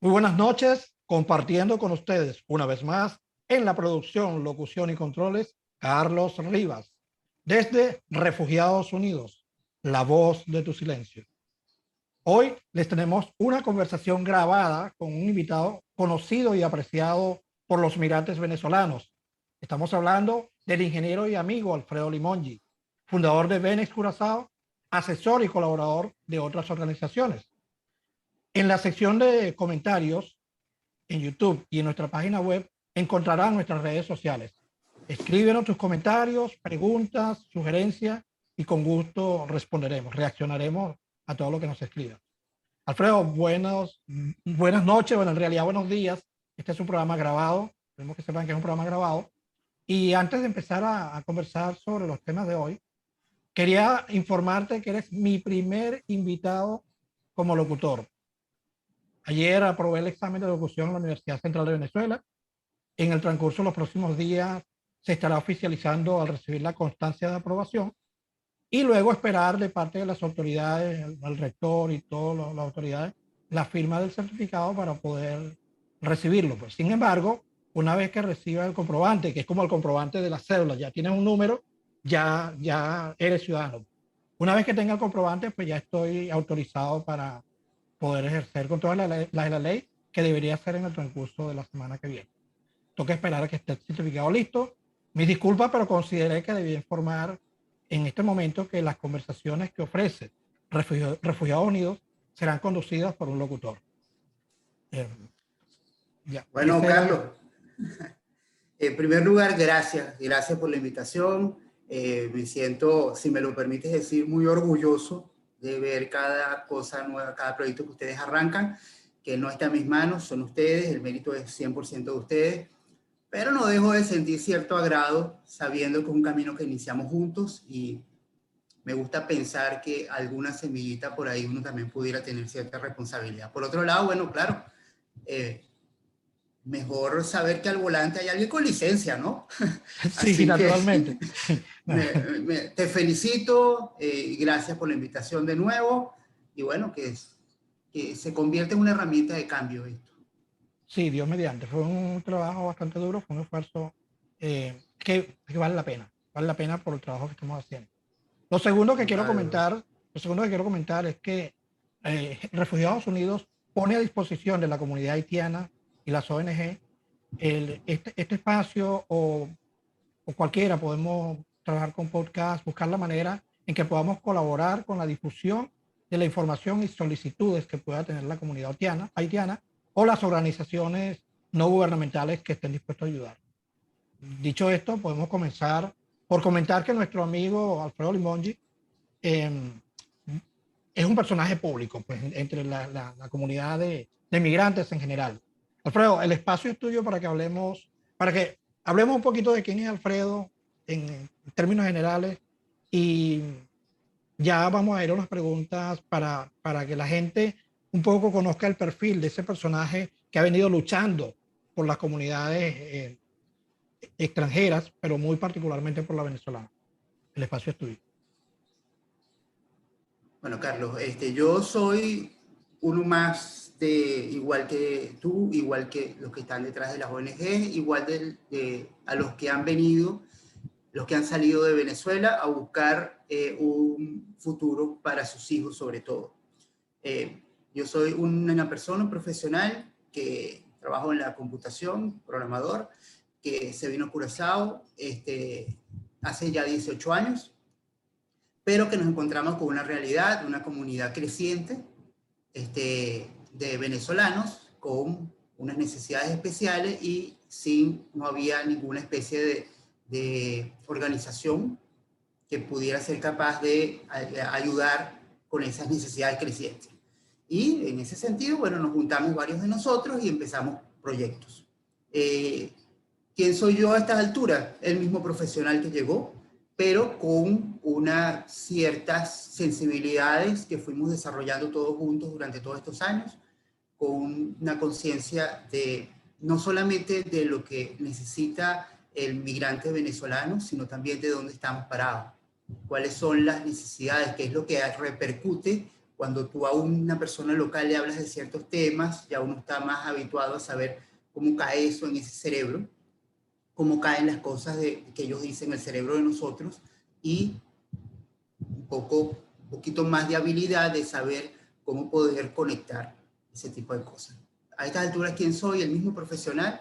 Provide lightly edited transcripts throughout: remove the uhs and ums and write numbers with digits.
Muy buenas noches, compartiendo con ustedes una vez más en la producción, locución y controles, Carlos Rivas, desde Refugiados Unidos, la voz de tu silencio. Hoy les tenemos una conversación grabada con un invitado conocido y apreciado por los migrantes venezolanos. Estamos hablando del ingeniero y amigo Alfredo Limongi, fundador de Venex Curazao, asesor y colaborador de otras organizaciones. En la sección de comentarios en YouTube y en nuestra página web encontrarán nuestras redes sociales. Escríbenos tus comentarios, preguntas, sugerencias y con gusto responderemos, reaccionaremos a todo lo que nos escriban. Alfredo, buenas noches, bueno, en realidad buenos días. Este es un programa grabado, tenemos que sepan que es un programa grabado. Y antes de empezar a conversar sobre los temas de hoy, quería informarte que eres mi primer invitado como locutor. Ayer aprobé el examen de locución en la Universidad Central de Venezuela. En el transcurso de los próximos días se estará oficializando al recibir la constancia de aprobación y luego esperar de parte de las autoridades, el rector y todas las autoridades, la firma del certificado para poder recibirlo. Pues, sin embargo, una vez que reciba el comprobante, que es como el comprobante de la cédula, ya tienes un número, ya eres ciudadano. Una vez que tenga el comprobante, pues ya estoy autorizado para poder ejercer con todas las de la ley, que debería ser en el transcurso de la semana que viene. Tengo que esperar a que esté el certificado listo. Mis disculpas, pero consideré que debía informar en este momento que las conversaciones que ofrece Refugiados Unidos serán conducidas por un locutor. Eh, ya, Bueno, ese era el... Carlos, en primer lugar, gracias por la invitación. Me siento, si me lo permites decir, muy orgulloso de ver cada cosa nueva, cada proyecto que ustedes arrancan, que no está en mis manos, son ustedes, el mérito es 100% de ustedes, pero no dejo de sentir cierto agrado sabiendo que es un camino que iniciamos juntos y me gusta pensar que alguna semillita por ahí uno también pudiera tener cierta responsabilidad. Por otro lado, bueno, claro, mejor saber que al volante hay alguien con licencia, ¿no? Sí, Así que naturalmente. te felicito y gracias por la invitación de nuevo. Y bueno, que se convierte en una herramienta de cambio esto. Sí, Dios mediante. Fue un trabajo bastante duro, fue un esfuerzo que vale la pena por el trabajo que estamos haciendo. Lo segundo que Sin quiero lugar a dudas. comentar, lo segundo que quiero comentar es que Refugiados Unidos pone a disposición de la comunidad haitiana y las ONG este espacio o cualquiera, podemos trabajar con podcast, buscar la manera en que podamos colaborar con la difusión de la información y solicitudes que pueda tener la comunidad haitiana o las organizaciones no gubernamentales que estén dispuestos a ayudar. Dicho esto, podemos comenzar por comentar que nuestro amigo Alfredo Limongi eh, es un personaje público pues, entre la comunidad de migrantes en general. Alfredo, el espacio es tuyo para que hablemos un poquito de quién es Alfredo en términos generales y ya vamos a ir a unas preguntas para que la gente un poco conozca el perfil de ese personaje que ha venido luchando por las comunidades extranjeras, pero muy particularmente por la venezolana. El espacio es tuyo. Bueno, Carlos, yo soy uno más de, igual que tú, igual que los que están detrás de las ONG, igual a los que han venido, los que han salido de Venezuela a buscar un futuro para sus hijos sobre todo. Yo soy una persona profesional que trabajo en la computación, programador, que se vino a Curazao hace ya 18 años, pero que nos encontramos con una realidad, una comunidad creciente de venezolanos con unas necesidades especiales y no había ninguna especie de organización que pudiera ser capaz de ayudar con esas necesidades crecientes. Y en ese sentido, bueno, nos juntamos varios de nosotros y empezamos proyectos. ¿Quién soy yo a estas alturas? El mismo profesional que llegó, pero con unas ciertas sensibilidades que fuimos desarrollando todos juntos durante todos estos años, con una conciencia de no solamente de lo que necesita el migrante venezolano, sino también de dónde estamos parados, cuáles son las necesidades, qué es lo que repercute Cuando tú a una persona local le hablas de ciertos temas, ya uno está más habituado a saber cómo cae eso en ese cerebro, cómo caen las cosas que ellos dicen en el cerebro de nosotros, y un poquito más de habilidad de saber cómo poder conectar ese tipo de cosas. A estas alturas, ¿quién soy? El mismo profesional,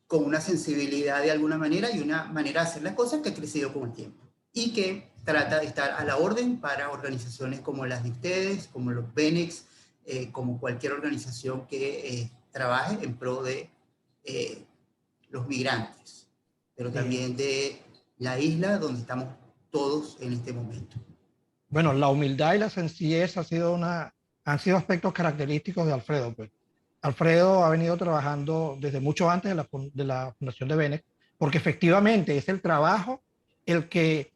con una sensibilidad de alguna manera y una manera de hacer las cosas que ha crecido con el tiempo y que trata de estar a la orden para organizaciones como las de ustedes, como los BENEX, como cualquier organización que trabaje en pro de los migrantes, pero también de la isla donde estamos todos en este momento. Bueno, la humildad y la sencillez han sido aspectos característicos de Alfredo, pues. Alfredo ha venido trabajando desde mucho antes de la fundación de Benex, porque efectivamente es el trabajo el que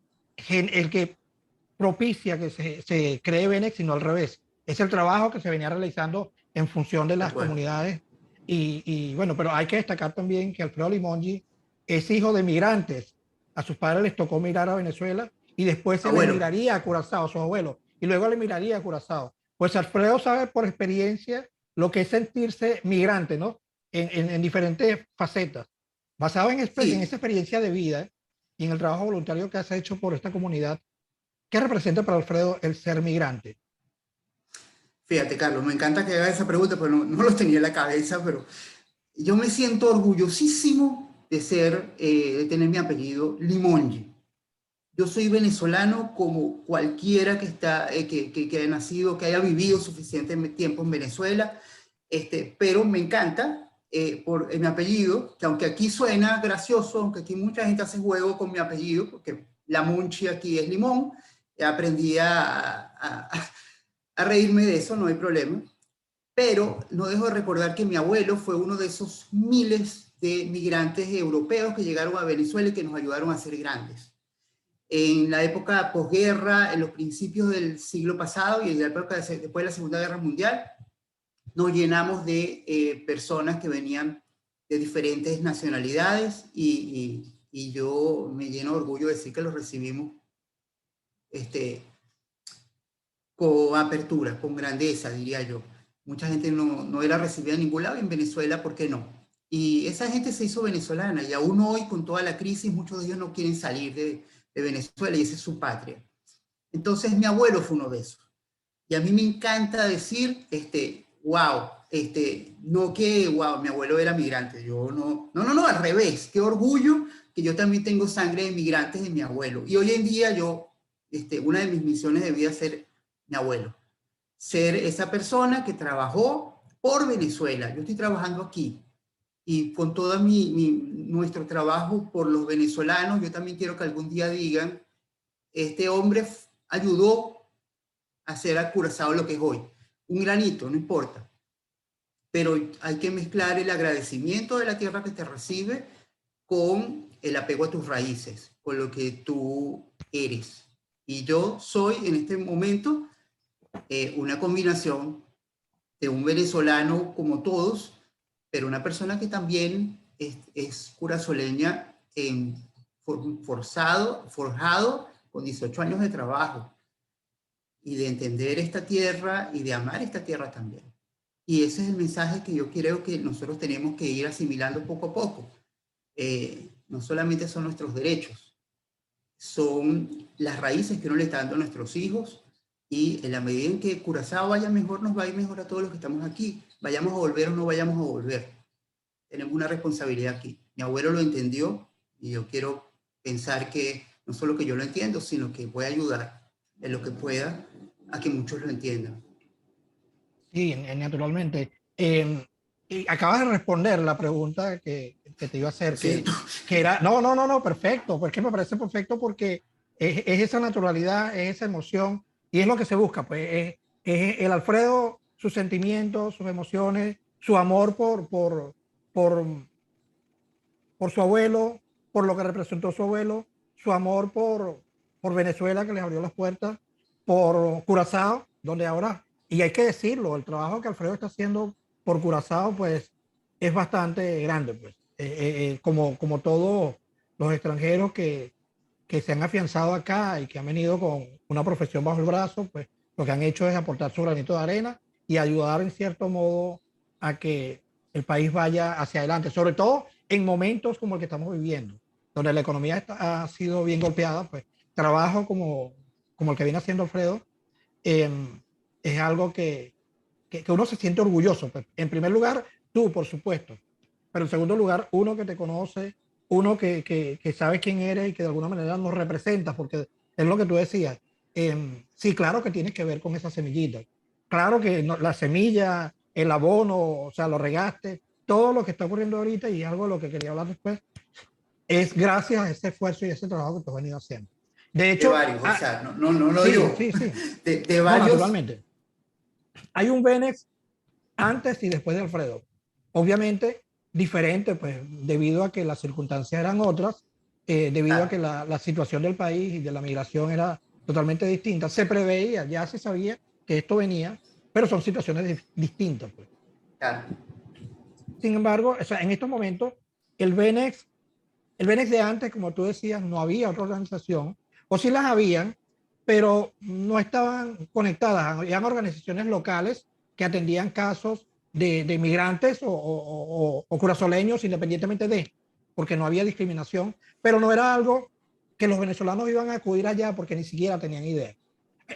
propicia que se cree Benex, sino al revés. Es el trabajo que se venía realizando en función de De las acuerdo. comunidades. Bueno, pero hay que destacar también que Alfredo Limongi es hijo de migrantes. A sus padres les tocó migrar a Venezuela y después se le Abuelo. emigraría a Curazao, su abuelo, y luego le emigraría a Curazao. Pues Alfredo sabe por experiencia lo que es sentirse migrante, ¿no? En diferentes facetas. Basado en esa Sí, experiencia de vida y en el trabajo voluntario que has hecho por esta comunidad, ¿qué representa para Alfredo el ser migrante? fíjate, Carlos, me encanta que hagas esa pregunta, pero no lo tenía en la cabeza, pero yo me siento orgullosísimo de de tener mi apellido Limongi. Yo soy venezolano como cualquiera que haya nacido, que haya vivido suficiente tiempo en Venezuela, pero me encanta por mi apellido, que aunque aquí suena gracioso, aunque aquí mucha gente hace juego con mi apellido, porque la Munchi aquí es limón, aprendí a reírme de eso, no hay problema, pero no dejo de recordar que mi abuelo fue uno de esos miles de migrantes europeos que llegaron a Venezuela y que nos ayudaron a ser grandes. En la época posguerra, en los principios del siglo pasado y en la época después de la Segunda Guerra Mundial, nos llenamos de personas que venían de diferentes nacionalidades y yo me lleno de orgullo de decir que los recibimos este, con apertura, con grandeza, diría yo. Mucha gente no era recibida en ningún lado, y en Venezuela, ¿por qué no? Y esa gente se hizo venezolana y aún hoy, con toda la crisis, muchos de ellos no quieren salir de Venezuela y esa es su patria. Entonces mi abuelo fue uno de esos. Y a mí me encanta decir, wow, no que, wow, mi abuelo era migrante, yo no, al revés, qué orgullo que yo también tengo sangre de migrantes de mi abuelo. Y hoy en día una de mis misiones de vida es ser mi abuelo, ser esa persona que trabajó por Venezuela. Yo estoy trabajando aquí y con todo nuestro trabajo por los venezolanos, yo también quiero que algún día digan, este hombre ayudó a hacer a Curazao lo que es hoy. Un granito, no importa. Pero hay que mezclar el agradecimiento de la tierra que te recibe con el apego a tus raíces, con lo que tú eres. Y yo soy en este momento una combinación de un venezolano como todos, pero una persona que también es curazoleña, forjado con 18 años de trabajo y de entender esta tierra y de amar esta tierra también. Y ese es el mensaje que yo creo que nosotros tenemos que ir asimilando poco a poco. No solamente son nuestros derechos, son las raíces que uno le está dando a nuestros hijos, y en la medida en que Curazao vaya mejor, nos va a ir mejor a todos los que estamos aquí. Vayamos a volver o no vayamos a volver. Tenemos una responsabilidad aquí. Mi abuelo lo entendió y yo quiero pensar que no solo que yo lo entiendo, sino que voy a ayudar en lo que pueda a que muchos lo entiendan. Sí, naturalmente. Y acabas de responder la pregunta que te iba a Lo hacer, siento. que era, no, perfecto, pues que me parece perfecto porque es esa naturalidad, es esa emoción y es lo que se busca, pues es el Alfredo, sus sentimientos, sus emociones, su amor por, por su abuelo, por lo que representó su abuelo, su amor por Venezuela que les abrió las puertas, por Curazao, donde ahora, y hay que decirlo, el trabajo que Alfredo está haciendo por Curazao, pues es bastante grande, pues, como todos los extranjeros que se han afianzado acá y que han venido con una profesión bajo el brazo, pues lo que han hecho es aportar su granito de arena y ayudar en cierto modo a que el país vaya hacia adelante, sobre todo en momentos como el que estamos viviendo, donde la economía ha sido bien golpeada. Pues trabajo como el que viene haciendo Alfredo, eh, es algo que uno se siente orgulloso. Pues, en primer lugar, tú, por supuesto, pero en segundo lugar, uno que te conoce, uno que sabe quién eres y que de alguna manera nos representa, porque es lo que tú decías. Sí, claro que tienes que ver con esa semillita. Claro que no, la semilla, el abono, o sea, lo regaste, todo lo que está ocurriendo ahorita y algo de lo que quería hablar después, es gracias a ese esfuerzo y ese trabajo que tú has venido haciendo. De De hecho, varios, o sea, no lo sí, digo, sí, sí. de No, varios. naturalmente. Hay un Benex antes y después de Alfredo. Obviamente diferente, pues debido a que las circunstancias eran otras, debido a Claro, que la situación del país y de la migración era totalmente distinta. Se preveía, ya se sabía que esto venía, pero son situaciones distintas. Pues. claro. Sin embargo, o sea, en estos momentos, el BENEX, el BENEX de antes, como tú decías, no había otra organización, o sí las habían, pero no estaban conectadas. Habían organizaciones locales que atendían casos de migrantes o curazoleños independientemente de, porque no había discriminación, pero no era algo que los venezolanos iban a acudir allá porque ni siquiera tenían idea.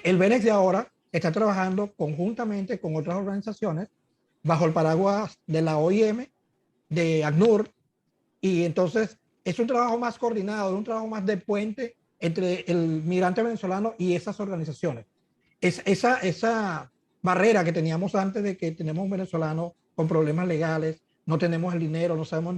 El BENEX de ahora está trabajando conjuntamente con otras organizaciones bajo el paraguas de la OIM, de ACNUR, y entonces es un trabajo más coordinado, un trabajo más de puente entre el migrante venezolano y esas organizaciones. Esa barrera que teníamos antes de que tenemos un venezolano con problemas legales, no tenemos el dinero, no sabemos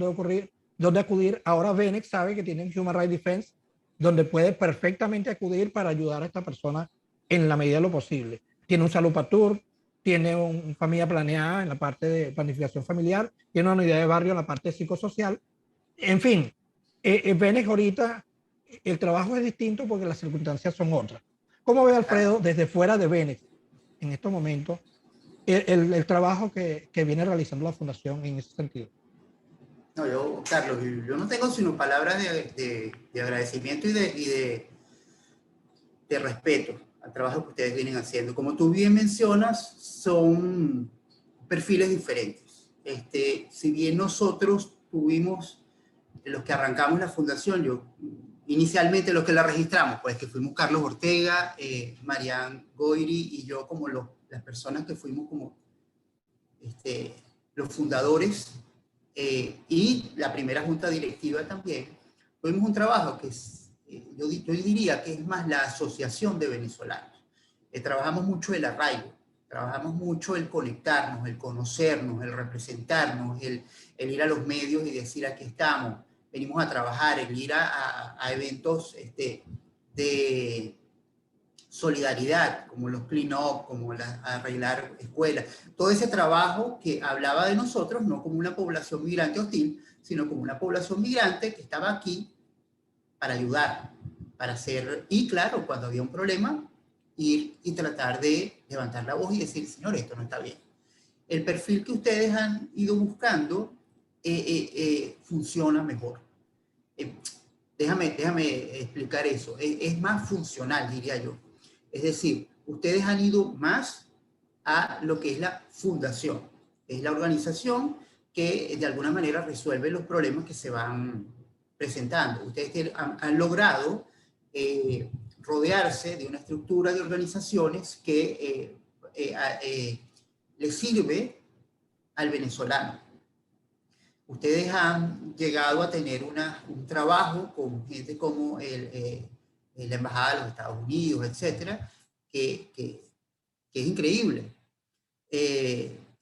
dónde acudir. Ahora Venex sabe que tiene Human Rights Defense, donde puede perfectamente acudir para ayudar a esta persona en la medida de lo posible. Tiene un Salud Patur, tiene una familia planeada en la parte de planificación familiar, tiene una unidad de barrio en la parte psicosocial. En fin, Venex ahorita el trabajo es distinto porque las circunstancias son otras. ¿Cómo ve Claro. Alfredo desde fuera de Venex en estos momentos el trabajo que viene realizando la Fundación en ese sentido? No, yo, Carlos, yo no tengo sino palabras de agradecimiento de respeto al trabajo que ustedes vienen haciendo. Como tú bien mencionas, son perfiles diferentes. Si bien nosotros tuvimos, los que arrancamos la fundación, inicialmente los que la registramos, pues que fuimos Carlos Ortega, Marian Goiri y yo como las personas que fuimos como los fundadores, y la primera junta directiva también, tuvimos un trabajo que es, yo diría que es más la asociación de venezolanos. Trabajamos mucho el arraigo, trabajamos mucho el conectarnos, el conocernos, el representarnos, el ir a los medios y decir aquí estamos, venimos a trabajar, el ir a eventos de solidaridad, como los clean-up, como arreglar escuelas, todo ese trabajo que hablaba de nosotros, no como una población migrante hostil, sino como una población migrante que estaba aquí para ayudar, para hacer, y claro, cuando había un problema, ir y tratar de levantar la voz y decir, señor, esto no está bien. El perfil que ustedes han ido buscando funciona mejor. Eh, déjame explicar eso. Es más funcional, diría yo. Es decir, ustedes han ido más a lo que es la fundación. Es la organización que de alguna manera resuelve los problemas que se van presentando. Ustedes han logrado rodearse de una estructura de organizaciones que le sirve al venezolano. Ustedes han llegado a tener un trabajo con gente como la Embajada de los Estados Unidos, etcétera, que es increíble.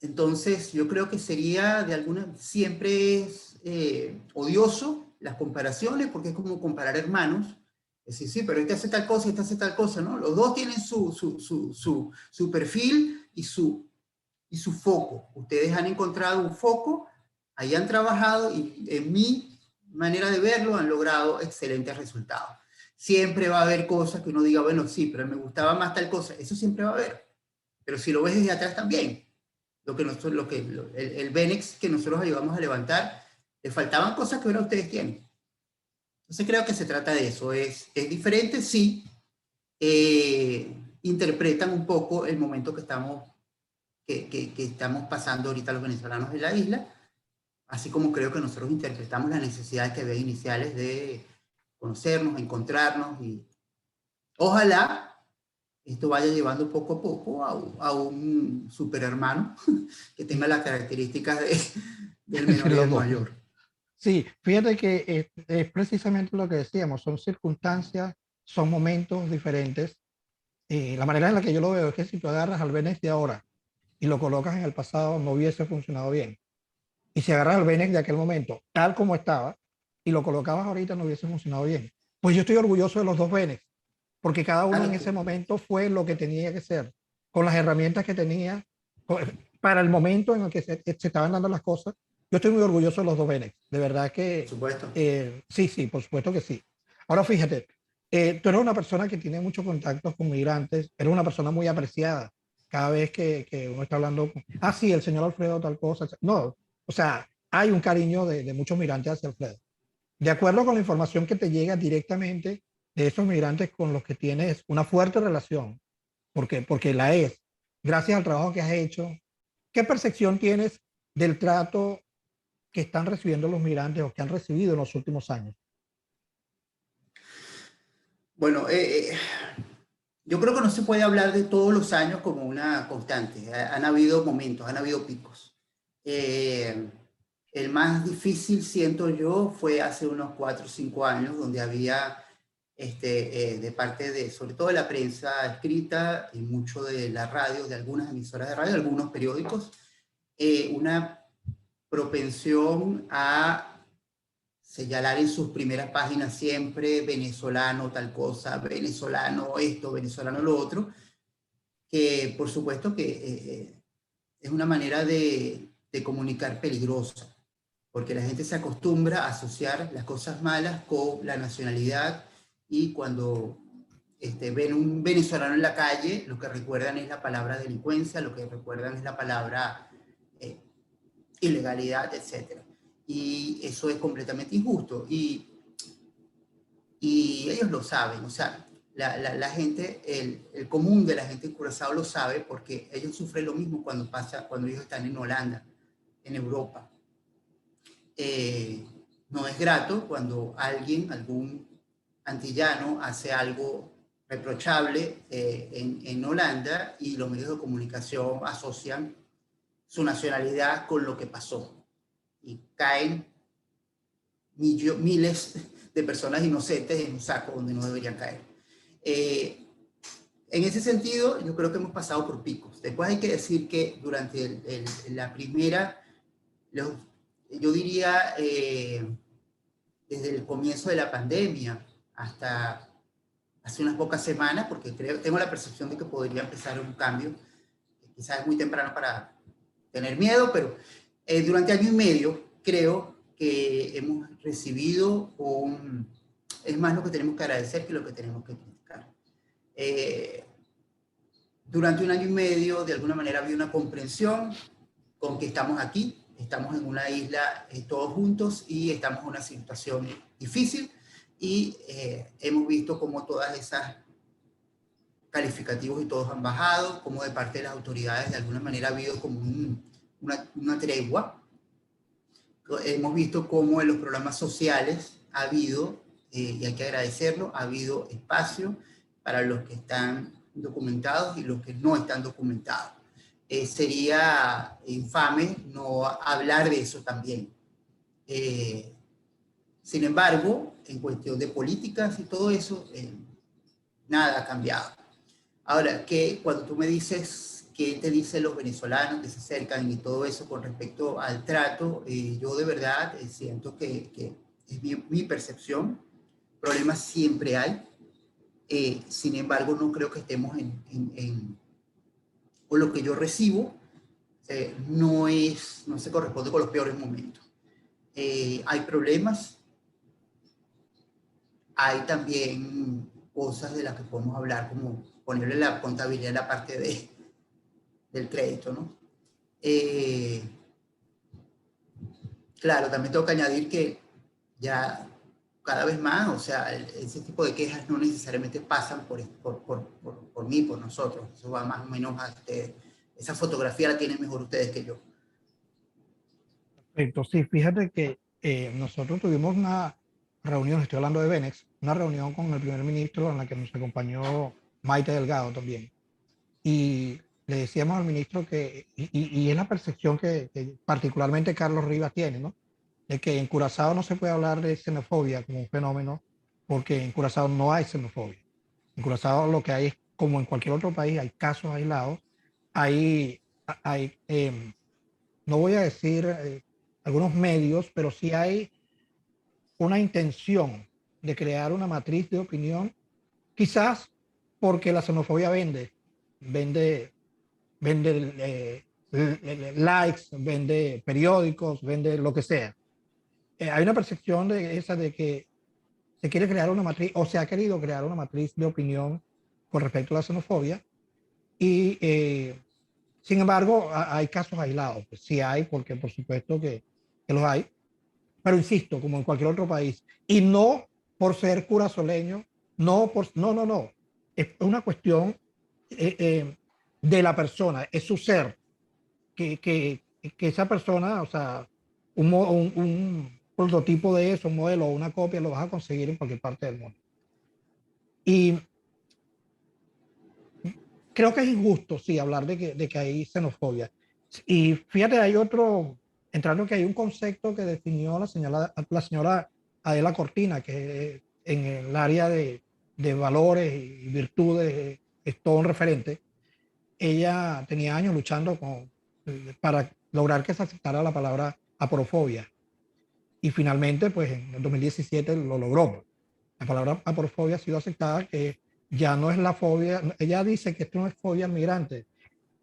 Entonces, yo creo que sería siempre es odioso las comparaciones, porque es como comparar hermanos. Es decir, sí, pero este hace tal cosa y este hace tal cosa, ¿no? Los dos tienen su perfil y su foco. Ustedes han encontrado un foco, ahí han trabajado y en mi manera de verlo han logrado excelentes resultados. Siempre va a haber cosas que uno diga, bueno, sí, pero me gustaba más tal cosa. Eso siempre va a haber. Pero si lo ves desde atrás también, el Benex que nosotros ayudamos a levantar, le faltaban cosas que ahora ustedes tienen. Entonces creo que se trata de eso. Es diferente, sí. interpretan un poco el momento que estamos pasando ahorita los venezolanos en la isla, así como creo que nosotros interpretamos las necesidades que había iniciales de conocernos, encontrarnos, y ojalá esto vaya llevando poco a poco a un superhermano que tenga las características del menor y Los del dos. mayor. Sí, fíjate que es precisamente lo que decíamos, son circunstancias, son momentos diferentes. La manera en la que yo lo veo es que si tú agarras al Benex de ahora y lo colocas en el pasado, no hubiese funcionado bien. Y si agarras al Benex de aquel momento, tal como estaba, y lo colocabas ahorita, no hubiese funcionado bien. Pues yo estoy orgulloso de los dos Benex, porque cada uno en Claro, ese momento fue lo que tenía que ser, con las herramientas que tenía, para el momento en el que se estaban dando las cosas. Yo estoy muy orgulloso de los dos Benex, de verdad por que supuesto. sí, sí, por supuesto que sí. Ahora fíjate, tú eres una persona que tiene muchos contactos con migrantes, eres una persona muy apreciada. Cada vez que uno está hablando, ah, sí, el señor Alfredo tal cosa, no, o sea, hay un cariño de muchos migrantes hacia Alfredo. De acuerdo con la información que te llega directamente de esos migrantes con los que tienes una fuerte relación, porque la es, gracias al trabajo que has hecho, ¿qué percepción tienes del trato que están recibiendo los migrantes o que han recibido en los últimos años? Bueno, yo creo que no se puede hablar de todos los años como una constante. Han habido momentos, han habido picos. Eh, el más difícil, siento yo, fue hace unos 4 o 5 años, donde había de parte de, sobre todo de la prensa escrita y mucho de la radio, de algunas emisoras de radio, algunos periódicos, una propensión a señalar en sus primeras páginas siempre venezolano tal cosa, venezolano esto, venezolano lo otro, que por supuesto que es una manera de comunicar peligrosa, porque la gente se acostumbra a asociar las cosas malas con la nacionalidad, y cuando ven un venezolano en la calle, lo que recuerdan es la palabra delincuencia, lo que recuerdan es la palabra eh, ilegalidad, etcétera. Y eso es completamente injusto. Y ellos lo saben, o sea, la gente, el común de la gente en Curazao lo sabe, porque ellos sufren lo mismo cuando ellos están en Holanda, en Europa. Eh, no es grato cuando algún antillano hace algo reprochable en Holanda, y los medios de comunicación asocian su nacionalidad con lo que pasó, y caen miles de personas inocentes en un saco donde no deberían caer. Eh, en ese sentido, yo creo que hemos pasado por picos. Después hay que decir que durante la primera, yo diría, desde el comienzo de la pandemia hasta hace unas pocas semanas, porque tengo la percepción de que podría empezar un cambio, quizás es muy temprano para tener miedo, pero durante año y medio creo que hemos recibido es más lo que tenemos que agradecer que lo que tenemos que criticar. Eh, durante un año y medio, de alguna manera, había una comprensión con que estamos aquí, estamos en una isla todos juntos, y estamos en una situación difícil, y hemos visto cómo todas esas calificativos y todos han bajado, como de parte de las autoridades de alguna manera ha habido como una tregua. Hemos visto cómo en los programas sociales ha habido, y hay que agradecerlo, ha habido espacio para los que están documentados y los que no están documentados. Sería infame no hablar de eso también. Eh, Sin embargo, en cuestión de políticas y todo eso, nada ha cambiado. Ahora, que cuando tú me dices qué te dicen los venezolanos que se acercan y todo eso con respecto al trato, yo de verdad siento que es mi percepción. Problemas siempre hay. Sin embargo, no creo que estemos o lo que yo recibo no se corresponde con los peores momentos. Hay problemas, hay también cosas de las que podemos hablar, como ponerle la contabilidad en la parte del crédito, ¿no? Claro, también tengo que añadir que ya cada vez más, o sea, ese tipo de quejas no necesariamente pasan por mí, por nosotros. Eso va más o menos a ustedes. Esa fotografía la tienen mejor ustedes que yo. Perfecto, sí, fíjate que nosotros tuvimos una reunión, estoy hablando de Benex, una reunión con el primer ministro en la que nos acompañó Maite Delgado también. Y le decíamos al ministro que, y es la percepción que particularmente Carlos Rivas tiene, ¿no? De que en Curazao no se puede hablar de xenofobia como un fenómeno, porque en Curazao no hay xenofobia. En Curazao lo que hay es, como en cualquier otro país, hay casos aislados, hay no voy a decir algunos medios, pero sí hay una intención de crear una matriz de opinión, quizás porque la xenofobia vende, vende likes, vende periódicos, vende lo que sea. Hay una percepción de esa de que se quiere crear una matriz, o se ha querido crear una matriz de opinión con respecto a la xenofobia, y sin embargo hay casos aislados, pues sí hay, porque por supuesto que los hay, pero insisto, como en cualquier otro país, y no por ser curazoleño, no, es una cuestión de la persona, es su ser, que esa persona, o sea, un prototipo de eso, un modelo o una copia, lo vas a conseguir en cualquier parte del mundo. Y creo que es injusto, sí, hablar de que hay xenofobia. Y fíjate, hay otro, entrando que hay un concepto que definió la señora Adela Cortina, que en el área de valores y virtudes es todo un referente. Ella tenía años luchando para lograr que se aceptara la palabra aporofobia. Y finalmente, pues en el 2017 lo logró. La palabra aporofobia ha sido aceptada, que ya no es la fobia. Ella dice que esto no es fobia al migrante,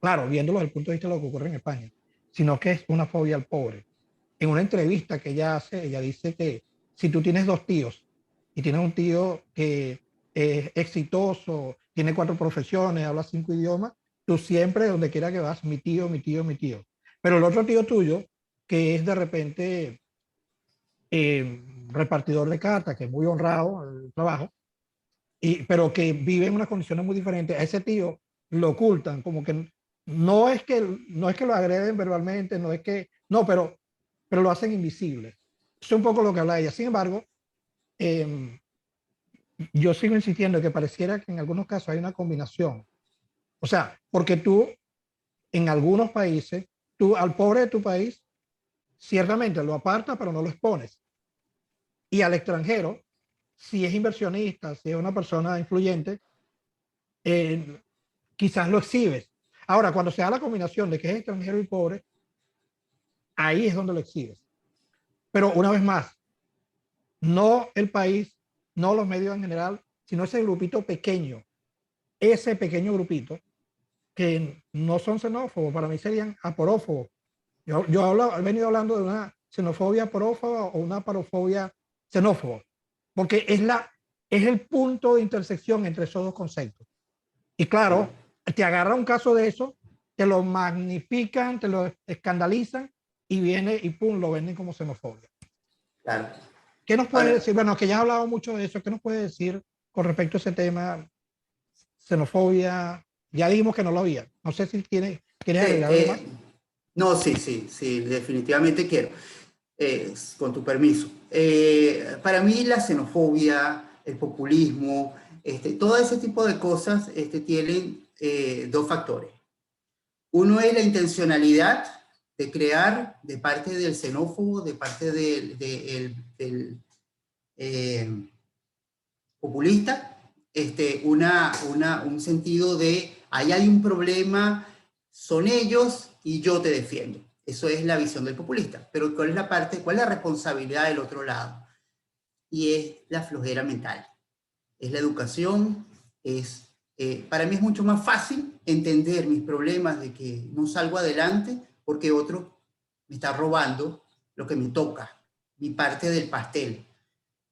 claro, viéndolo desde el punto de vista de lo que ocurre en España, sino que es una fobia al pobre. En una entrevista que ella hace, ella dice que si tú tienes dos tíos y tienes un tío que es exitoso, tiene 4 profesiones, habla 5 idiomas, tú siempre, donde quiera que vas, mi tío, mi tío, mi tío. Pero el otro tío tuyo, que es de repente repartidor de cartas, que es muy honrado en el trabajo, pero que vive en unas condiciones muy diferentes, a ese tío lo ocultan, como que no es que lo agreden verbalmente, no es que, no, pero lo hacen invisible. Es un poco lo que habla ella. Sin embargo, eh, yo sigo insistiendo que pareciera que en algunos casos hay una combinación. O sea, porque tú, en algunos países, tú al pobre de tu país, ciertamente lo apartas, pero no lo expones. Y al extranjero, si es inversionista, si es una persona influyente, eh, quizás lo exhibes. Ahora, cuando se da la combinación de que es extranjero y pobre, ahí es donde lo exhibes. Pero una vez más, no el país, no los medios en general, sino ese grupito pequeño, ese pequeño grupito que no son xenófobos, para mí serían aporófobos. He venido hablando de una xenofobia aporófoba o una parofobia xenófoba, porque es el punto de intersección entre esos dos conceptos. Y claro, te agarra un caso de eso, te lo magnifican, te lo escandalizan y viene y pum, lo venden como xenofobia. Claro. ¿Qué nos puede Ahora, decir? Bueno, que ya has hablado mucho de eso, ¿qué nos puede decir con respecto a ese tema? Xenofobia, ya dijimos que no lo había. No sé si quieres sí, agregar algo más. no, sí, definitivamente quiero. Con tu permiso. Para mí la xenofobia, el populismo, todo ese tipo de cosas tienen dos factores. Uno es la intencionalidad de crear de parte del xenófobo, de parte del eh, populista, un sentido de ahí hay un problema, son ellos y yo te defiendo. Eso es la visión del populista. Pero ¿cuál es cuál es la responsabilidad del otro lado? Y es la flojera mental, es la educación, para mí es mucho más fácil entender mis problemas de que no salgo adelante porque otro me está robando lo que me toca, mi parte del pastel.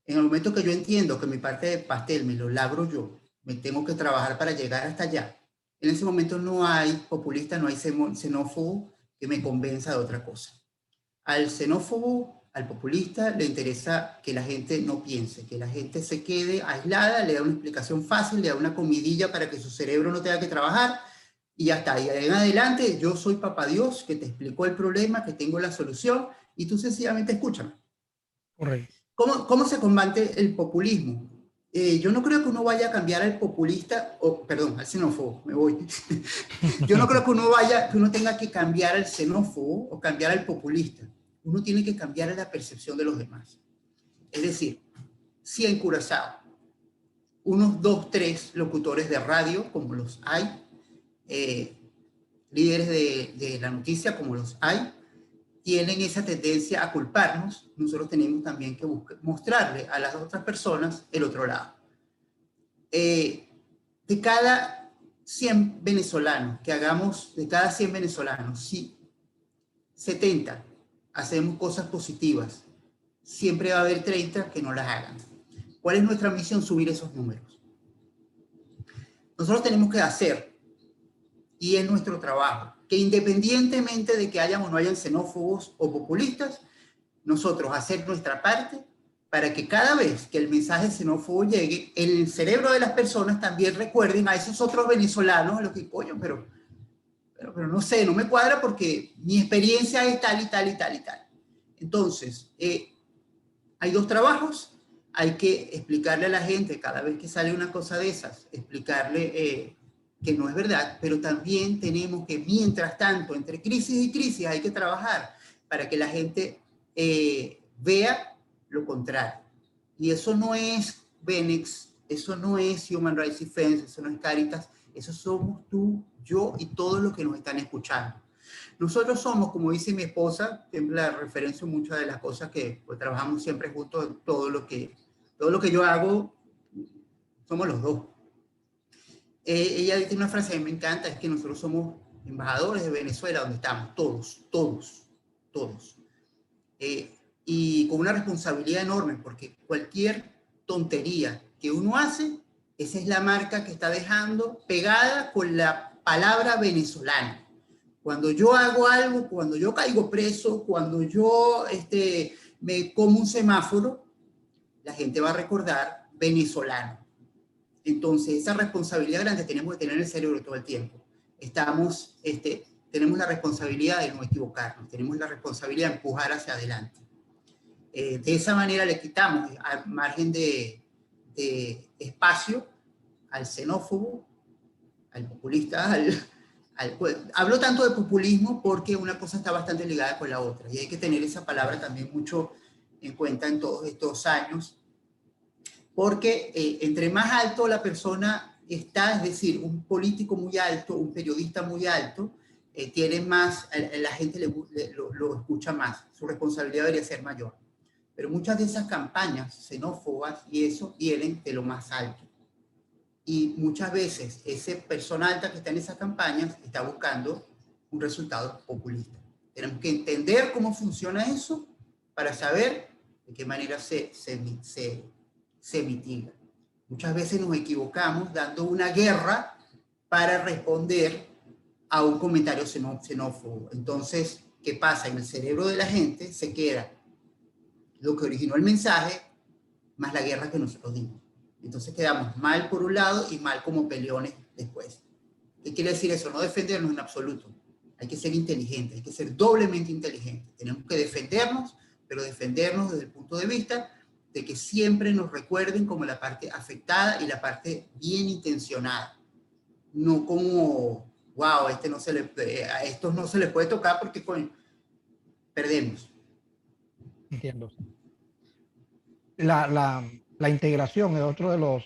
En el momento que yo entiendo que mi parte del pastel me lo labro yo, me tengo que trabajar para llegar hasta allá, en ese momento no hay populista, no hay xenófobo que me convenza de otra cosa. Al xenófobo Al populista le interesa que la gente no piense, que la gente se quede aislada, le da una explicación fácil, le da una comidilla para que su cerebro no tenga que trabajar y ya está. Y en adelante yo soy papá Dios que te explicó el problema, que tengo la solución y tú sencillamente escúchame. Correcto. ¿Cómo se combate el populismo? Yo no creo que uno vaya a cambiar al populista, o perdón, al xenófobo, me voy. Yo no creo que uno tenga que cambiar al xenófobo o cambiar al populista. Uno tiene que cambiar la percepción de los demás. Es decir, si en Curazao, unos 2, 3 locutores de radio, como los hay, líderes de la noticia, como los hay, tienen esa tendencia a culparnos, nosotros tenemos también que mostrarle a las otras personas el otro lado. De cada 100 venezolanos que hagamos, de cada 100 venezolanos, si 70 hacemos cosas positivas, siempre va a haber 30 que no las hagan. ¿Cuál es nuestra misión? Subir esos números. Nosotros tenemos que hacer, y es nuestro trabajo, que independientemente de que hayan o no hayan xenófobos o populistas, nosotros hacer nuestra parte para que cada vez que el mensaje xenófobo llegue, el cerebro de las personas también recuerden a esos otros venezolanos, a los que, coño, pero no sé, no me cuadra porque mi experiencia es tal y tal y tal y tal. Entonces, hay dos trabajos. Hay que explicarle a la gente cada vez que sale una cosa de esas, explicarle que no es verdad, pero también tenemos que, mientras tanto, entre crisis y crisis, hay que trabajar para que la gente vea lo contrario. Y eso no es Benex, eso no es Human Rights Defense, eso no es Caritas, eso somos tú, yo y todos los que nos están escuchando. Nosotros somos, como dice mi esposa, siempre la referencio muchas de las cosas que pues, trabajamos siempre juntos, todo lo que yo hago, somos los dos. Ella dice una frase que me encanta, es que nosotros somos embajadores de Venezuela, donde estamos, todos. Y con una responsabilidad enorme, porque cualquier tontería que uno hace, esa es la marca que está dejando pegada con la palabra venezolana. Cuando yo hago algo, cuando yo caigo preso, cuando yo me como un semáforo, la gente va a recordar venezolano. Entonces, esa responsabilidad grande tenemos que tener en el cerebro todo el tiempo. Tenemos la responsabilidad de no equivocarnos, tenemos la responsabilidad de empujar hacia adelante. De esa manera le quitamos al margen de espacio al xenófobo, al populista, hablo tanto de populismo porque una cosa está bastante ligada con la otra y hay que tener esa palabra también mucho en cuenta en todos estos años, porque entre más alto la persona está, es decir, un político muy alto, un periodista muy alto, tiene más, la gente lo escucha más, su responsabilidad debería ser mayor. Pero muchas de esas campañas xenófobas y eso vienen de lo más alto. Y muchas veces esa persona alta que está en esas campañas está buscando un resultado populista. Tenemos que entender cómo funciona eso para saber de qué manera se mitiga. Muchas veces nos equivocamos dando una guerra para responder a un comentario xenófobo. Entonces, ¿qué pasa? En el cerebro de la gente se queda lo que originó el mensaje más la guerra que nosotros dimos. Entonces quedamos mal por un lado y mal como peleones después. ¿Qué quiere decir eso? No defendernos en absoluto. Hay que ser inteligente, hay que ser doblemente inteligente. Tenemos que defendernos, pero defendernos desde el punto de vista de que siempre nos recuerden como la parte afectada y la parte bien intencionada. No como, wow, a estos no se les puede tocar porque coño, perdemos. Entiendo. La integración es otro de los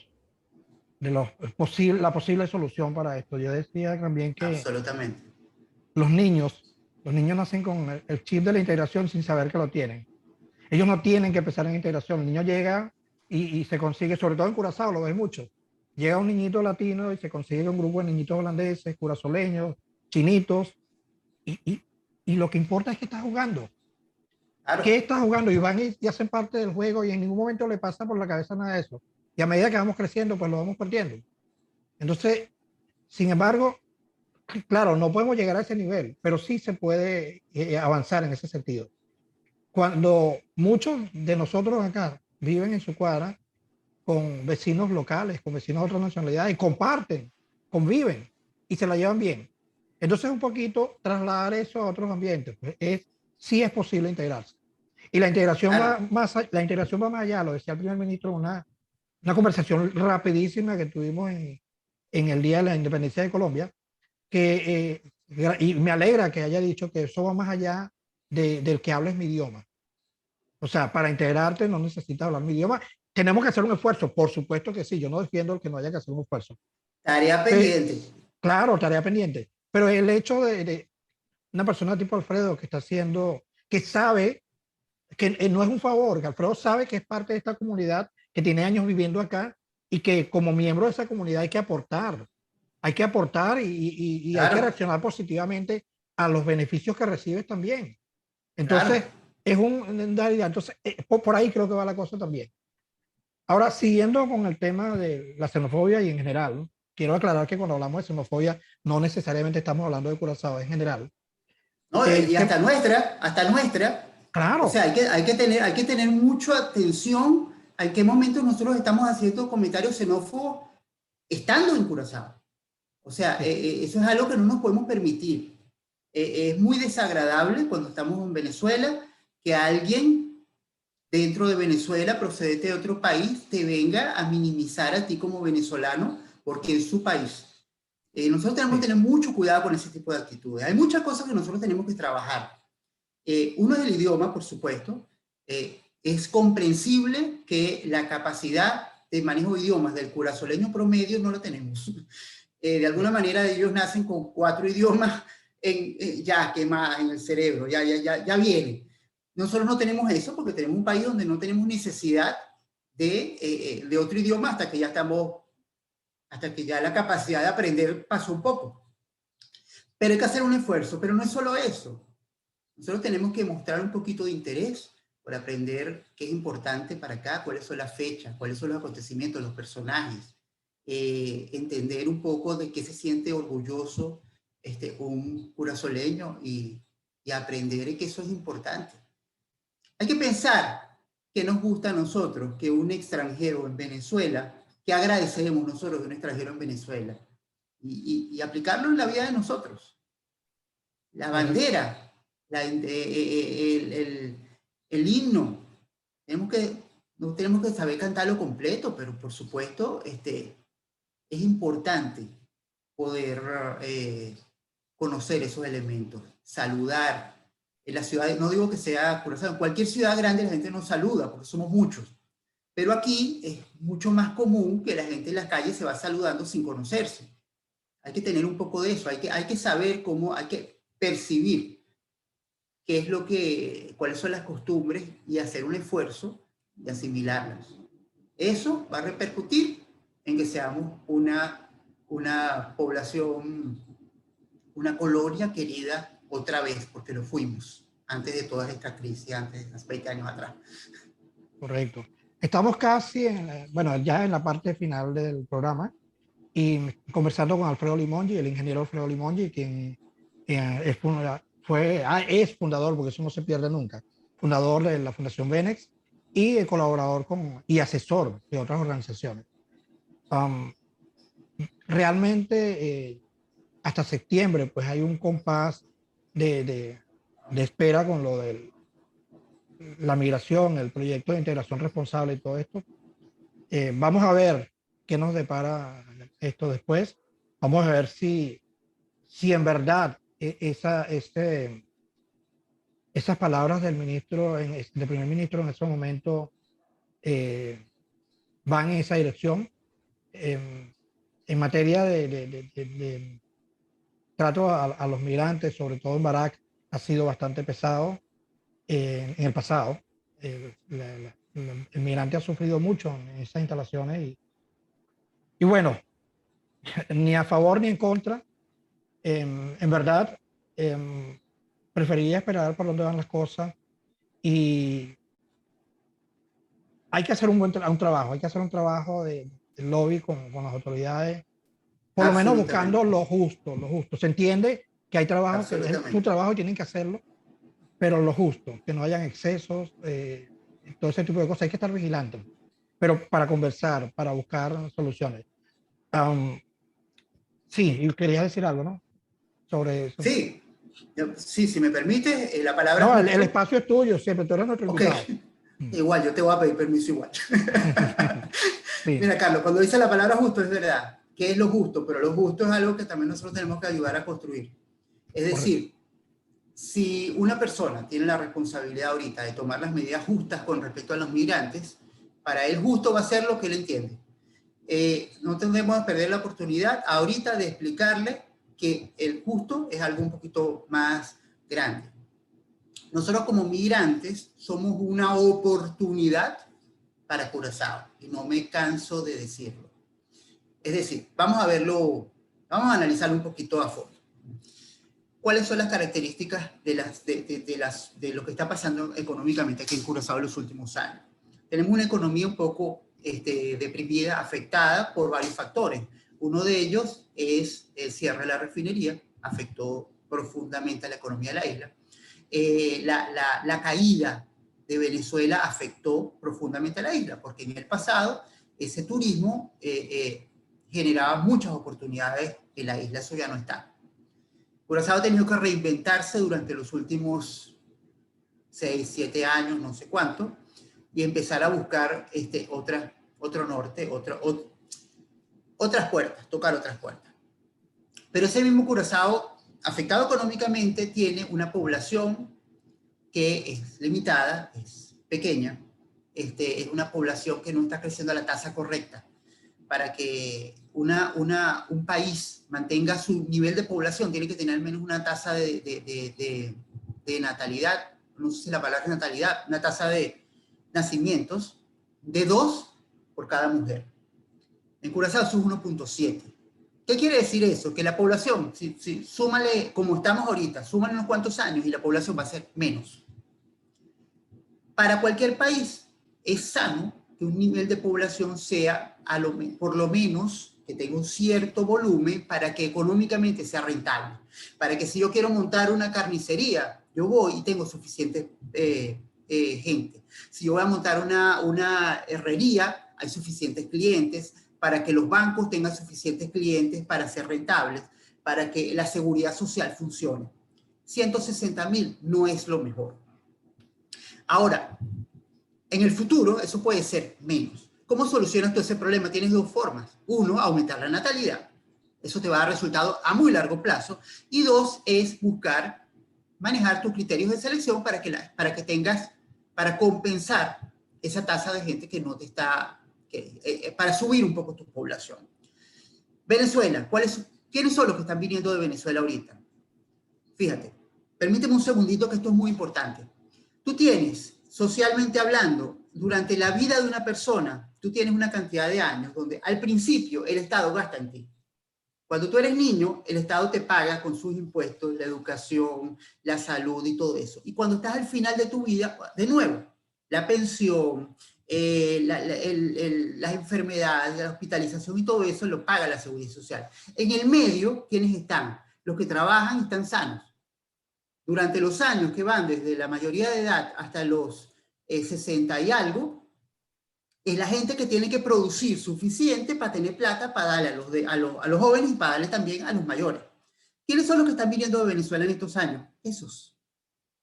la posible solución para esto. Yo decía también que Absolutamente. los niños, los niños nacen con el chip de la integración sin saber que lo tienen. Ellos no tienen que empezar en integración. El niño llega y se consigue, sobre todo en Curazao, lo ves mucho. Llega un niñito latino y se consigue un grupo de niñitos holandeses, curazoleños, chinitos, y, y, y lo que importa es que está jugando. Claro. ¿Qué está jugando? Y van y hacen parte del juego y en ningún momento le pasa por la cabeza nada de eso. Y a medida que vamos creciendo, pues lo vamos perdiendo. Entonces, sin embargo, claro, no podemos llegar a ese nivel, pero sí se puede avanzar en ese sentido. cuando muchos de nosotros acá viven en su cuadra con vecinos locales, con vecinos de otras nacionalidades, y comparten, conviven y se la llevan bien. Entonces, un poquito trasladar eso a otros ambientes, pues sí es posible integrarse. Y Claro. la integración va más allá, lo decía el primer ministro, una conversación rapidísima que tuvimos en el Día de la Independencia de Colombia, y me alegra que haya dicho que eso va más allá del que hables mi idioma. O sea, para integrarte no necesitas hablar mi idioma. Tenemos que hacer un esfuerzo, por supuesto que sí, yo no defiendo el que no haya que hacer un esfuerzo. Tarea Pe- pendiente. claro, tarea pendiente. Pero el hecho de una persona tipo Alfredo que está haciendo, que sabe que no es un favor, que Alfredo sabe que es parte de esta comunidad, que tiene años viviendo acá y que como miembro de esa comunidad hay que aportar y hay que Claro, reaccionar positivamente a los beneficios que recibes también. claro. Entonces, es entonces, por ahí creo que va la cosa también. Ahora, siguiendo con el tema de la xenofobia y en general, quiero aclarar que cuando hablamos de xenofobia, no necesariamente estamos hablando de Curazao en general. ¿No? El Y tema, hasta nuestra. O claro, sea, hay que tener mucha atención a en qué momento nosotros estamos haciendo comentarios xenófobos estando en Curazao. O sea, sí, eso es algo que no nos podemos permitir. Es muy desagradable cuando estamos en Venezuela que alguien dentro de Venezuela, procedente de otro país, te venga a minimizar a ti como venezolano porque es su país. Nosotros tenemos que sí, tener mucho cuidado con ese tipo de actitudes. Hay muchas cosas que nosotros tenemos que trabajar. Uno es el idioma, por supuesto. Es comprensible que la capacidad de manejo de idiomas del curazoleño promedio no la tenemos. De alguna sí, manera ellos nacen con 4 idiomas ya quemadas en el cerebro, ya viene. Nosotros no tenemos eso porque tenemos un país donde no tenemos necesidad de otro idioma hasta que ya la capacidad de aprender pasó un poco. Pero hay que hacer un esfuerzo, pero no es solo eso. Nosotros tenemos que mostrar un poquito de interés por aprender qué es importante para acá, cuáles son las fechas, cuáles son los acontecimientos, los personajes, entender un poco de qué se siente orgulloso un curazoleño y aprender que eso es importante. Hay que pensar qué nos gusta a nosotros, que un extranjero en Venezuela, qué agradecemos nosotros de un extranjero en Venezuela y aplicarlo en la vida de nosotros. La correcto. bandera, el himno. Tenemos que, no tenemos que saber cantarlo completo, pero por supuesto es importante poder conocer esos elementos, saludar. En la ciudad, no digo que sea, por ejemplo, en cualquier ciudad grande la gente nos saluda porque somos muchos, pero aquí es mucho más común que la gente en las calles se va saludando sin conocerse. Hay que tener un poco de eso, hay que saber cómo, hay que percibir qué es cuáles son las costumbres y hacer un esfuerzo de asimilarlas. Eso va a repercutir en que seamos una población, una colonia querida otra vez, porque lo fuimos antes de toda esta crisis, antes de hace 20 años atrás. Correcto. Estamos casi bueno, ya en la parte final del programa y conversando con Alfredo Limongi, el ingeniero Alfredo Limongi, quien es fundador, porque eso no se pierde nunca, fundador de la Fundación Benex y colaborador y asesor de otras organizaciones. Um, realmente, hasta septiembre, pues hay un compás de, de, de espera con lo de la migración, el proyecto de integración responsable y todo esto. Vamos a ver qué nos depara esto después. Vamos a ver si en verdad esas palabras del del primer ministro en ese momento eh, van en esa dirección. En materia de trato a los migrantes, sobre todo en Barak, ha sido bastante pesado en el pasado. El migrante ha sufrido mucho en esas instalaciones y bueno, ni a favor ni en contra. En verdad, eh, preferiría esperar por dónde van las cosas y hay que hacer un trabajo, hay que hacer un trabajo de lobby con las autoridades, por lo menos buscando Absolutamente, lo justo, lo justo. Se entiende que hay trabajo, que es su absolutamente. trabajo y tienen que hacerlo, pero lo justo, que no hayan excesos, todo ese tipo de cosas. Hay que estar vigilantes, pero para conversar, para buscar soluciones. Um, sí, y quería decir algo, ¿no? Sobre eso. Sí, sí, si me permite, la palabra No, el justo. espacio es tuyo, siempre tú eres nuestro Ok, invitado. Mm. igual, yo te voy a pedir permiso igual. Sí, Mira, Carlos, cuando dice la palabra justo es verdad. ¿Qué es lo justo? Pero lo justo es algo que también nosotros tenemos que ayudar a construir. Es correcto. decir, si una persona tiene la responsabilidad ahorita de tomar las medidas justas con respecto a los migrantes, para él justo va a ser lo que él entiende. No tendremos que perder la oportunidad ahorita de explicarle que el justo es algo un poquito más grande. Nosotros como migrantes somos una oportunidad para Curazao y no me canso de decirlo. Es decir, vamos a verlo, vamos a analizarlo un poquito a fondo. ¿Cuáles son las características de lo que está pasando económicamente aquí en Curazao en los últimos años? Tenemos una economía un poco deprimida, afectada por varios factores. Uno de ellos es el cierre de la refinería, afectó profundamente a la economía de la isla. La caída de Venezuela afectó profundamente a la isla, porque en el pasado ese turismo generaba muchas oportunidades en la isla, eso ya no está. Curazao ha tenido que reinventarse durante los últimos 6, 7 años, no sé cuánto, y empezar a buscar otro norte, otras puertas, tocar otras puertas. Pero ese mismo Curazao, afectado económicamente, tiene una población que es limitada, es pequeña, es una población que no está creciendo a la tasa correcta. Para que un país mantenga su nivel de población, tiene que tener al menos una tasa de natalidad, no sé si la palabra es natalidad, una tasa de nacimientos de 2 por cada mujer. En Curazao eso es 1.7. ¿Qué quiere decir eso? Que la población, si súmale como estamos ahorita, súmale unos cuantos años y la población va a ser menos. Para cualquier país es sano que un nivel de población sea por lo menos que tenga un cierto volumen para que económicamente sea rentable. Para que si yo quiero montar una carnicería, yo voy y tengo suficiente gente. Si yo voy a montar una herrería, hay suficientes clientes para que los bancos tengan suficientes clientes para ser rentables, para que la seguridad social funcione. 160.000 no es lo mejor. Ahora, en el futuro eso puede ser menos. ¿Cómo solucionas tú ese problema? Tienes dos formas. Uno, aumentar la natalidad. Eso te va a dar resultados a muy largo plazo. Y dos, es buscar manejar tus criterios de selección para compensar esa tasa de gente que no te está, para subir un poco tu población. Venezuela, ¿quiénes son los que están viniendo de Venezuela ahorita? Fíjate, permíteme un segundito que esto es muy importante. Tú tienes, socialmente hablando, durante la vida de una persona, tú tienes una cantidad de años donde al principio el Estado gasta en ti. Cuando tú eres niño, el Estado te paga con sus impuestos, la educación, la salud y todo eso. Y cuando estás al final de tu vida, de nuevo, la pensión, las enfermedades, la hospitalización y todo eso lo paga la seguridad social. En el medio, ¿quiénes están? Los que trabajan y están sanos. Durante los años que van desde la mayoría de edad hasta los 60 y algo, es la gente que tiene que producir suficiente para tener plata para darle a los jóvenes y para darle también a los mayores. ¿Quiénes son los que están viniendo de Venezuela en estos años? Esos.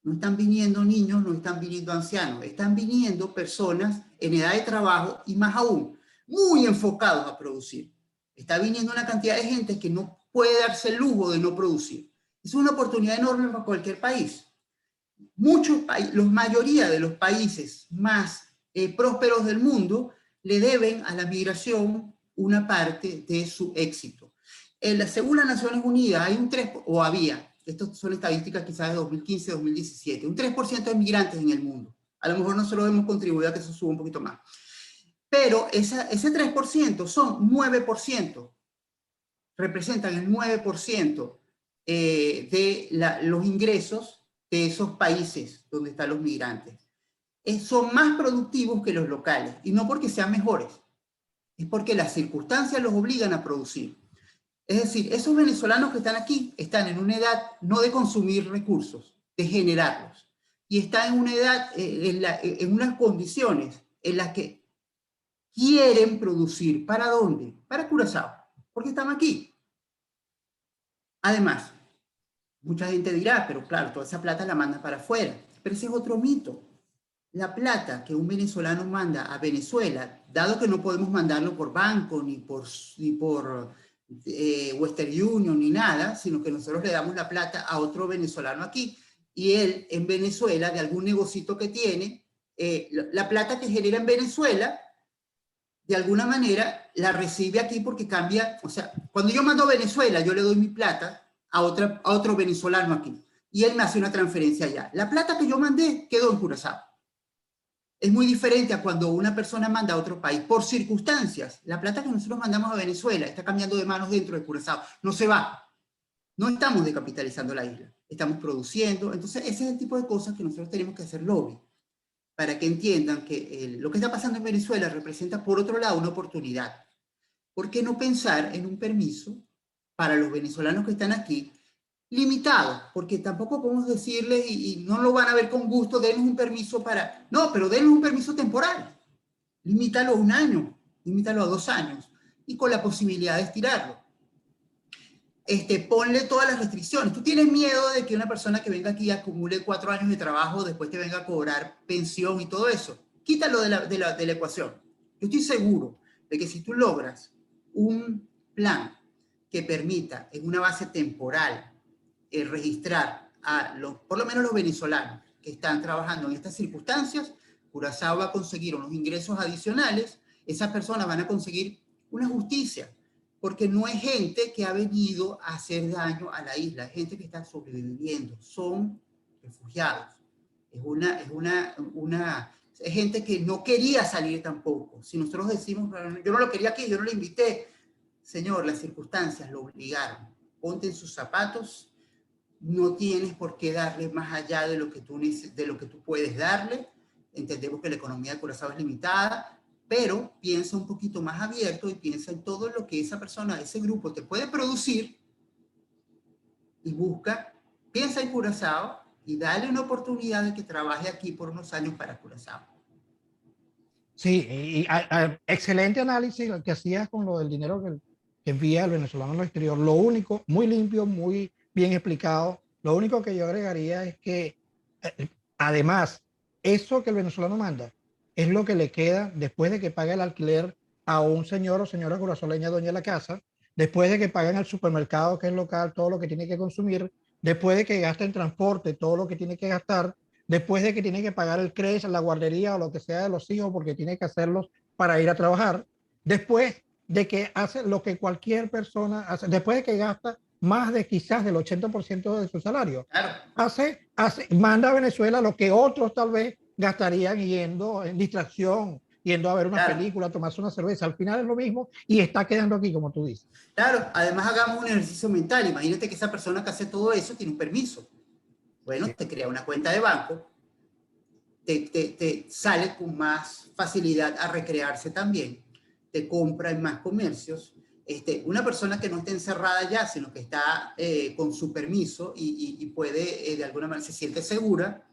No están viniendo niños, no están viniendo ancianos, están viniendo personas en edad de trabajo y más aún, muy enfocados a producir. Está viniendo una cantidad de gente que no puede darse el lujo de no producir. Es una oportunidad enorme para cualquier país. La mayoría de los países más prósperos del mundo le deben a la migración una parte de su éxito. Según las Naciones Unidas, hay un 3, o había, estas son estadísticas quizás de 2015-2017, un 3% de migrantes en el mundo. A lo mejor nosotros hemos contribuido a que eso suba un poquito más. Pero ese 3% son 9%, representan el 9% de los ingresos de esos países donde están los migrantes. Son más productivos que los locales, y no porque sean mejores, es porque las circunstancias los obligan a producir. Es decir, esos venezolanos que están aquí están en una edad no de consumir recursos, de generarlos. y está en una edad, en unas condiciones en las que quieren producir. ¿Para dónde? Para Curazao, porque están aquí. Además, mucha gente dirá, pero claro, toda esa plata la manda para afuera. Pero ese es otro mito. La plata que un venezolano manda a Venezuela, dado que no podemos mandarlo por banco, ni por Western Union, ni nada, sino que nosotros le damos la plata a otro venezolano aquí, y él en Venezuela, de algún negocito que tiene, la plata que genera en Venezuela, de alguna manera la recibe aquí porque cambia. O sea, cuando yo mando a Venezuela, yo le doy mi plata a otro venezolano aquí, y él me hace una transferencia allá. La plata que yo mandé quedó en Curazao. Es muy diferente a cuando una persona manda a otro país por circunstancias. La plata que nosotros mandamos a Venezuela está cambiando de manos dentro de Curazao. No se va. No estamos decapitalizando la isla. Estamos produciendo. Entonces, ese es el tipo de cosas que nosotros tenemos que hacer lobby para que entiendan que lo que está pasando en Venezuela representa, por otro lado, una oportunidad. ¿Por qué no pensar en un permiso para los venezolanos que están aquí limitado? Porque tampoco podemos decirles, y no lo van a ver con gusto, denos un permiso para... No, pero denos un permiso temporal. Limítalo a 1 año, limítalo a 2 años, y con la posibilidad de estirarlo. Ponle todas las restricciones. Tú tienes miedo de que una persona que venga aquí acumule 4 años de trabajo, después te venga a cobrar pensión y todo eso. Quítalo de la ecuación. Yo estoy seguro de que si tú logras un plan que permita en una base temporal registrar por lo menos los venezolanos que están trabajando en estas circunstancias, Curazao va a conseguir unos ingresos adicionales. Esas personas van a conseguir una justicia, porque no es gente que ha venido a hacer daño a la isla, es gente que está sobreviviendo, son refugiados, es gente que no quería salir tampoco. Si nosotros decimos, yo no lo quería aquí, yo no lo invité, señor, las circunstancias lo obligaron. Ponte en sus zapatos. No tienes por qué darle más allá de lo que tú puedes darle. Entendemos que la economía de Curazao es limitada, pero piensa un poquito más abierto y piensa en todo lo que esa persona, ese grupo te puede producir, y piensa en Curazao y dale una oportunidad de que trabaje aquí por unos años para Curazao. Sí, excelente análisis el que hacías con lo del dinero que envía el venezolano al exterior. Lo único, muy limpio, muy bien explicado. Lo único que yo agregaría es que, además, eso que el venezolano manda es lo que le queda después de que pague el alquiler a un señor o señora curazoleña, dueña de la casa, después de que paguen al supermercado que es local todo lo que tiene que consumir, después de que gaste en transporte todo lo que tiene que gastar, después de que tiene que pagar el creche, la guardería o lo que sea de los hijos porque tiene que hacerlos para ir a trabajar, después de que hace lo que cualquier persona hace, después de que gasta más de quizás del 80% de su salario, Claro. manda a Venezuela lo que otros tal vez gastarían yendo en distracción, yendo a ver una película, tomarse una cerveza. Al final es lo mismo y está quedando aquí, como tú dices. Claro, además hagamos un ejercicio mental. Imagínate que esa persona que hace todo eso tiene un permiso. Bueno, te crea una cuenta de banco, te sale con más facilidad a recrearse también, te compra en más comercios. Una persona que no esté encerrada ya, sino que está con su permiso y puede, de alguna manera, se siente segura,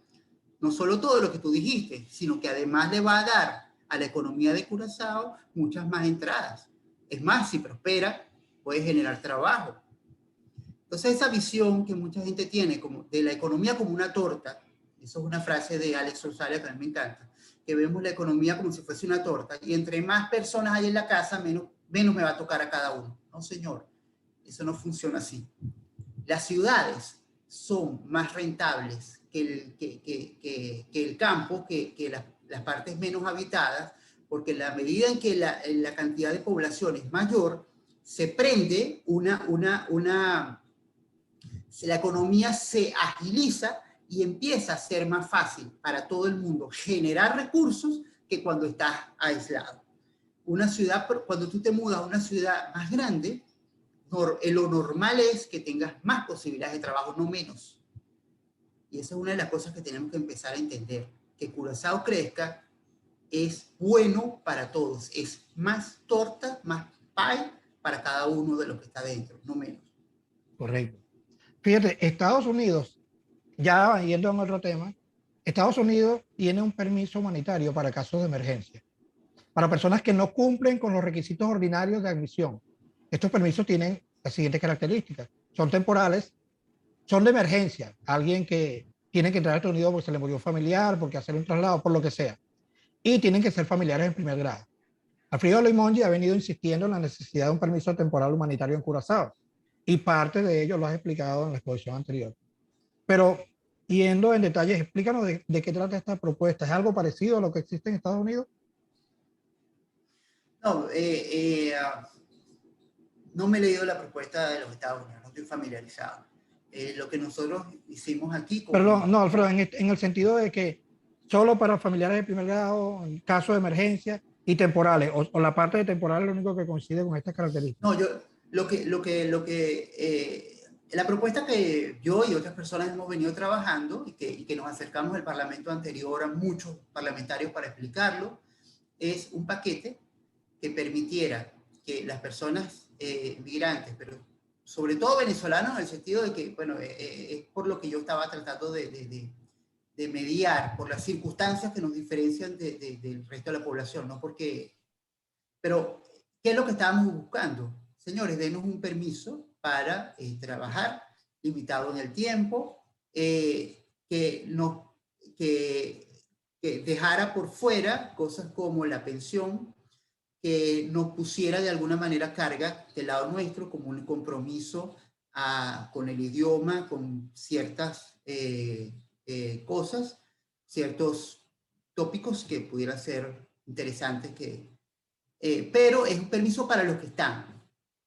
no solo todo lo que tú dijiste, sino que además le va a dar a la economía de Curazao muchas más entradas. Es más, si prospera, puede generar trabajo. Entonces, esa visión que mucha gente tiene como de la economía como una torta, eso es una frase de Alex Rosario que a mí me encanta, que vemos la economía como si fuese una torta, y entre más personas hay en la casa, menos me va a tocar a cada uno. No, señor, eso no funciona así. Las ciudades son más rentables que el campo, que las partes menos habitadas, porque en la medida en que la cantidad de población es mayor, se prende la ecueconomía se agiliza y empieza a ser más fácil para todo el mundo generar recursos que cuando estás aislado. Una ciudad, cuando tú te mudas a una ciudad más grande, lo normal es que tengas más posibilidades de trabajo, no menos. Y esa es una de las cosas que tenemos que empezar a entender. Que Curazao crezca es bueno para todos. Es más torta, más pie para cada uno de los que está dentro, no menos. Correcto. Fíjate, Estados Unidos, ya yendo a otro tema, Estados Unidos tiene un permiso humanitario para casos de emergencia, para personas que no cumplen con los requisitos ordinarios de admisión. Estos permisos tienen las siguientes características. Son temporales, son de emergencia. Alguien que tiene que entrar a Estados Unidos porque se le murió un familiar, porque hacer un traslado, por lo que sea. Y tienen que ser familiares en primer grado. Alfredo Limongi ha venido insistiendo en la necesidad de un permiso temporal humanitario en Curazao. Y parte de ello lo has explicado en la exposición anterior. Pero, yendo en detalles, explícanos de qué trata esta propuesta. ¿Es algo parecido a lo que existe en Estados Unidos? No, no me he leído la propuesta de los Estados Unidos, no estoy familiarizado. Lo que nosotros hicimos aquí Perdón, con... no, Alfredo, en el sentido de que solo para familiares de primer grado, en caso de emergencia y temporales, o la parte de temporal es lo único que coincide con estas características. No, yo, la propuesta que yo y otras personas hemos venido trabajando y que nos acercamos al Parlamento anterior a muchos parlamentarios para explicarlo, es un paquete que permitiera que las personas migrantes, pero sobre todo venezolanos, en el sentido de que, bueno, es por lo que yo estaba tratando de mediar, por las circunstancias que nos diferencian del resto de la población, ¿no? Porque, pero, ¿qué es lo que estábamos buscando? Señores, denos un permiso para trabajar limitado en el tiempo, que, no, que dejara por fuera cosas como la pensión, que nos pusiera de alguna manera carga del lado nuestro como un compromiso con el idioma, con ciertas cosas, ciertos tópicos que pudieran ser interesantes, pero es un permiso para los que están.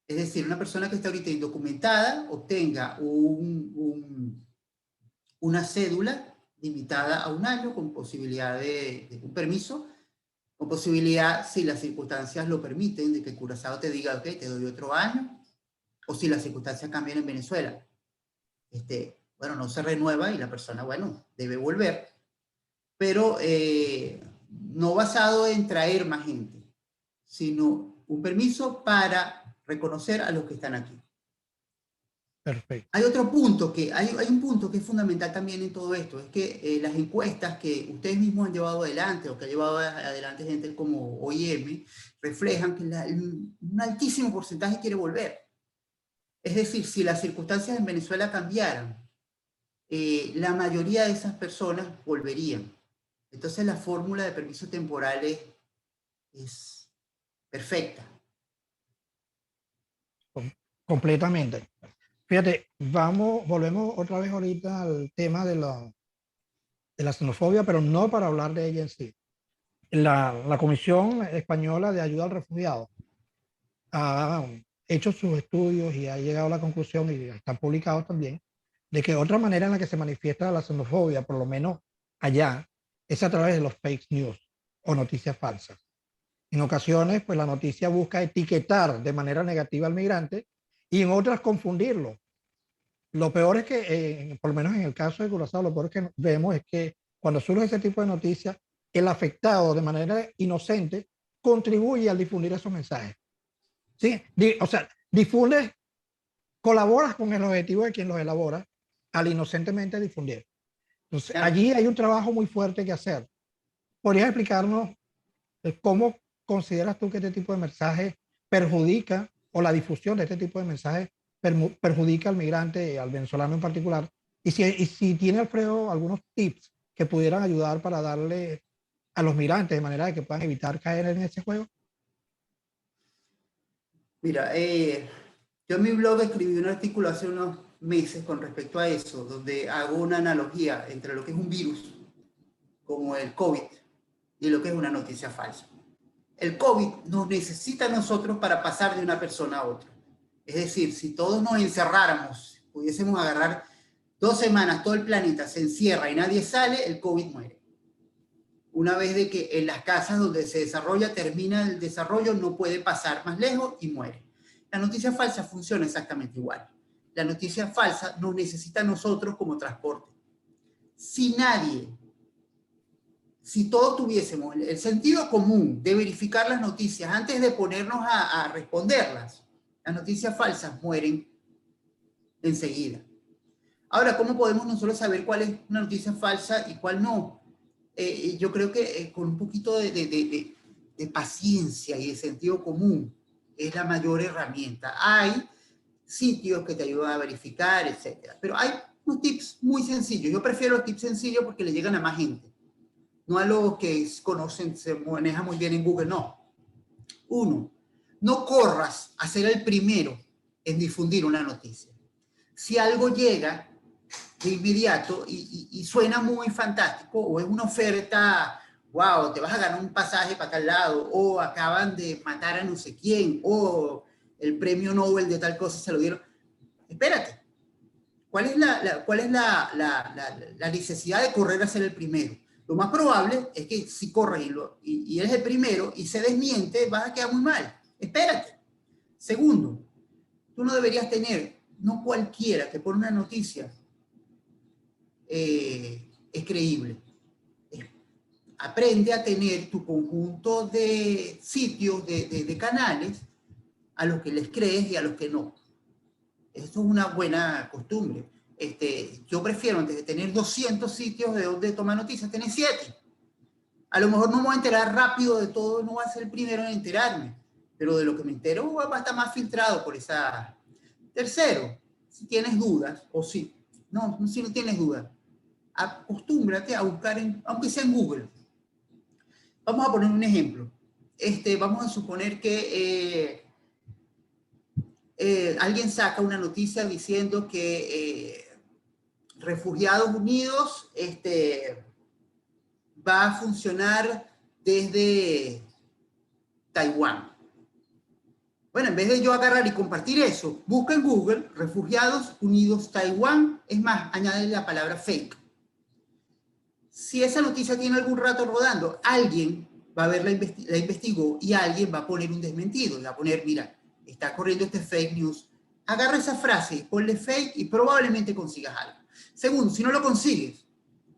Es decir, una persona que está ahorita indocumentada obtenga una cédula limitada a un año con posibilidad de un permiso, con posibilidad, si las circunstancias lo permiten, de que Curazao te diga, ok, te doy otro año, o si las circunstancias cambian en Venezuela. Bueno, no se renueva y la persona, bueno, debe volver, pero no basado en traer más gente, sino un permiso para reconocer a los que están aquí. Perfecto. Hay otro punto hay un punto que es fundamental también en todo esto, es que las encuestas que ustedes mismos han llevado adelante o que ha llevado adelante gente como OIM reflejan que un altísimo porcentaje quiere volver. Es decir, si las circunstancias en Venezuela cambiaran, la mayoría de esas personas volverían. Entonces la fórmula de permiso temporal es perfecta. Completamente. Fíjate, volvemos otra vez ahorita al tema de la xenofobia, pero no para hablar de ella en sí. La Comisión Española de Ayuda al Refugiado ha hecho sus estudios y ha llegado a la conclusión, y están publicados también, de que otra manera en la que se manifiesta la xenofobia, por lo menos allá, es a través de los fake news o noticias falsas. En ocasiones, pues la noticia busca etiquetar de manera negativa al migrante y en otras confundirlo. Lo peor es que, por lo menos en el caso de Curazao, lo peor que vemos es que cuando surge ese tipo de noticias, el afectado de manera inocente contribuye al difundir esos mensajes. ¿Sí? O sea, difundes, colaboras con el objetivo de quien los elabora al inocentemente difundir. Entonces, Claro. allí hay un trabajo muy fuerte que hacer. ¿Podrías explicarnos cómo consideras tú que este tipo de mensajes perjudica, o la difusión de este tipo de mensajes perjudica al migrante, al venezolano en particular? Y si tiene Alfredo algunos tips que pudieran ayudar para darle a los migrantes de manera de que puedan evitar caer en ese juego. Mira, yo en mi blog escribí un artículo hace unos meses con respecto a eso, donde hago una analogía entre lo que es un virus, como el COVID, y lo que es una noticia falsa. El COVID nos necesita a nosotros para pasar de una persona a otra. Es decir, si todos nos encerráramos, pudiésemos agarrar 2 semanas, todo el planeta se encierra y nadie sale, el COVID muere. Una vez de que en las casas donde se desarrolla, termina el desarrollo, no puede pasar más lejos y muere. La noticia falsa funciona exactamente igual. La noticia falsa nos necesita a nosotros como transporte. Si nadie, si todos tuviésemos el sentido común de verificar las noticias antes de ponernos a responderlas, las noticias falsas mueren enseguida. Ahora, ¿cómo podemos nosotros saber cuál es una noticia falsa y cuál no? Yo creo que con un poquito de paciencia y de sentido común es la mayor herramienta. Hay sitios que te ayudan a verificar, etcétera. Pero hay unos tips muy sencillos. Yo prefiero los tips sencillos porque le llegan a más gente. No a los que conocen, se manejan muy bien en Google, no. Uno, no corras a ser el primero en difundir una noticia. Si algo llega de inmediato y suena muy fantástico, o es una oferta, wow, te vas a ganar un pasaje para tal lado, o acaban de matar a no sé quién, o el premio Nobel de tal cosa se lo dieron. Espérate, ¿cuál es la necesidad de correr a ser el primero? Lo más probable es que si corres y eres el primero y se desmiente, vas a quedar muy mal. Espérate. Segundo, tú no deberías tener, no cualquiera que pone una noticia es creíble. Aprende a tener tu conjunto de sitios, de canales, a los que les crees y a los que no. Esto es una buena costumbre. Yo prefiero, antes de tener 200 sitios de donde tomar noticias, tener 7. A lo mejor no me voy a enterar rápido de todo, no voy a ser el primero en enterarme, pero de lo que me entero va a estar más filtrado por esa. Tercero, si tienes dudas, o si no tienes dudas, acostúmbrate a buscar, aunque sea en Google. Vamos a poner un ejemplo. Vamos a suponer que alguien saca una noticia diciendo que Refugiados Unidos va a funcionar desde Taiwán. Bueno, en vez de yo agarrar y compartir eso, busca en Google Refugiados Unidos Taiwán. Es más, añade la palabra fake. Si esa noticia tiene algún rato rodando, alguien va a ver la investigó y alguien va a poner un desmentido. Y va a poner, mira, está corriendo este fake news. Agarra esa frase, ponle fake y probablemente consigas algo. Segundo, si no lo consigues,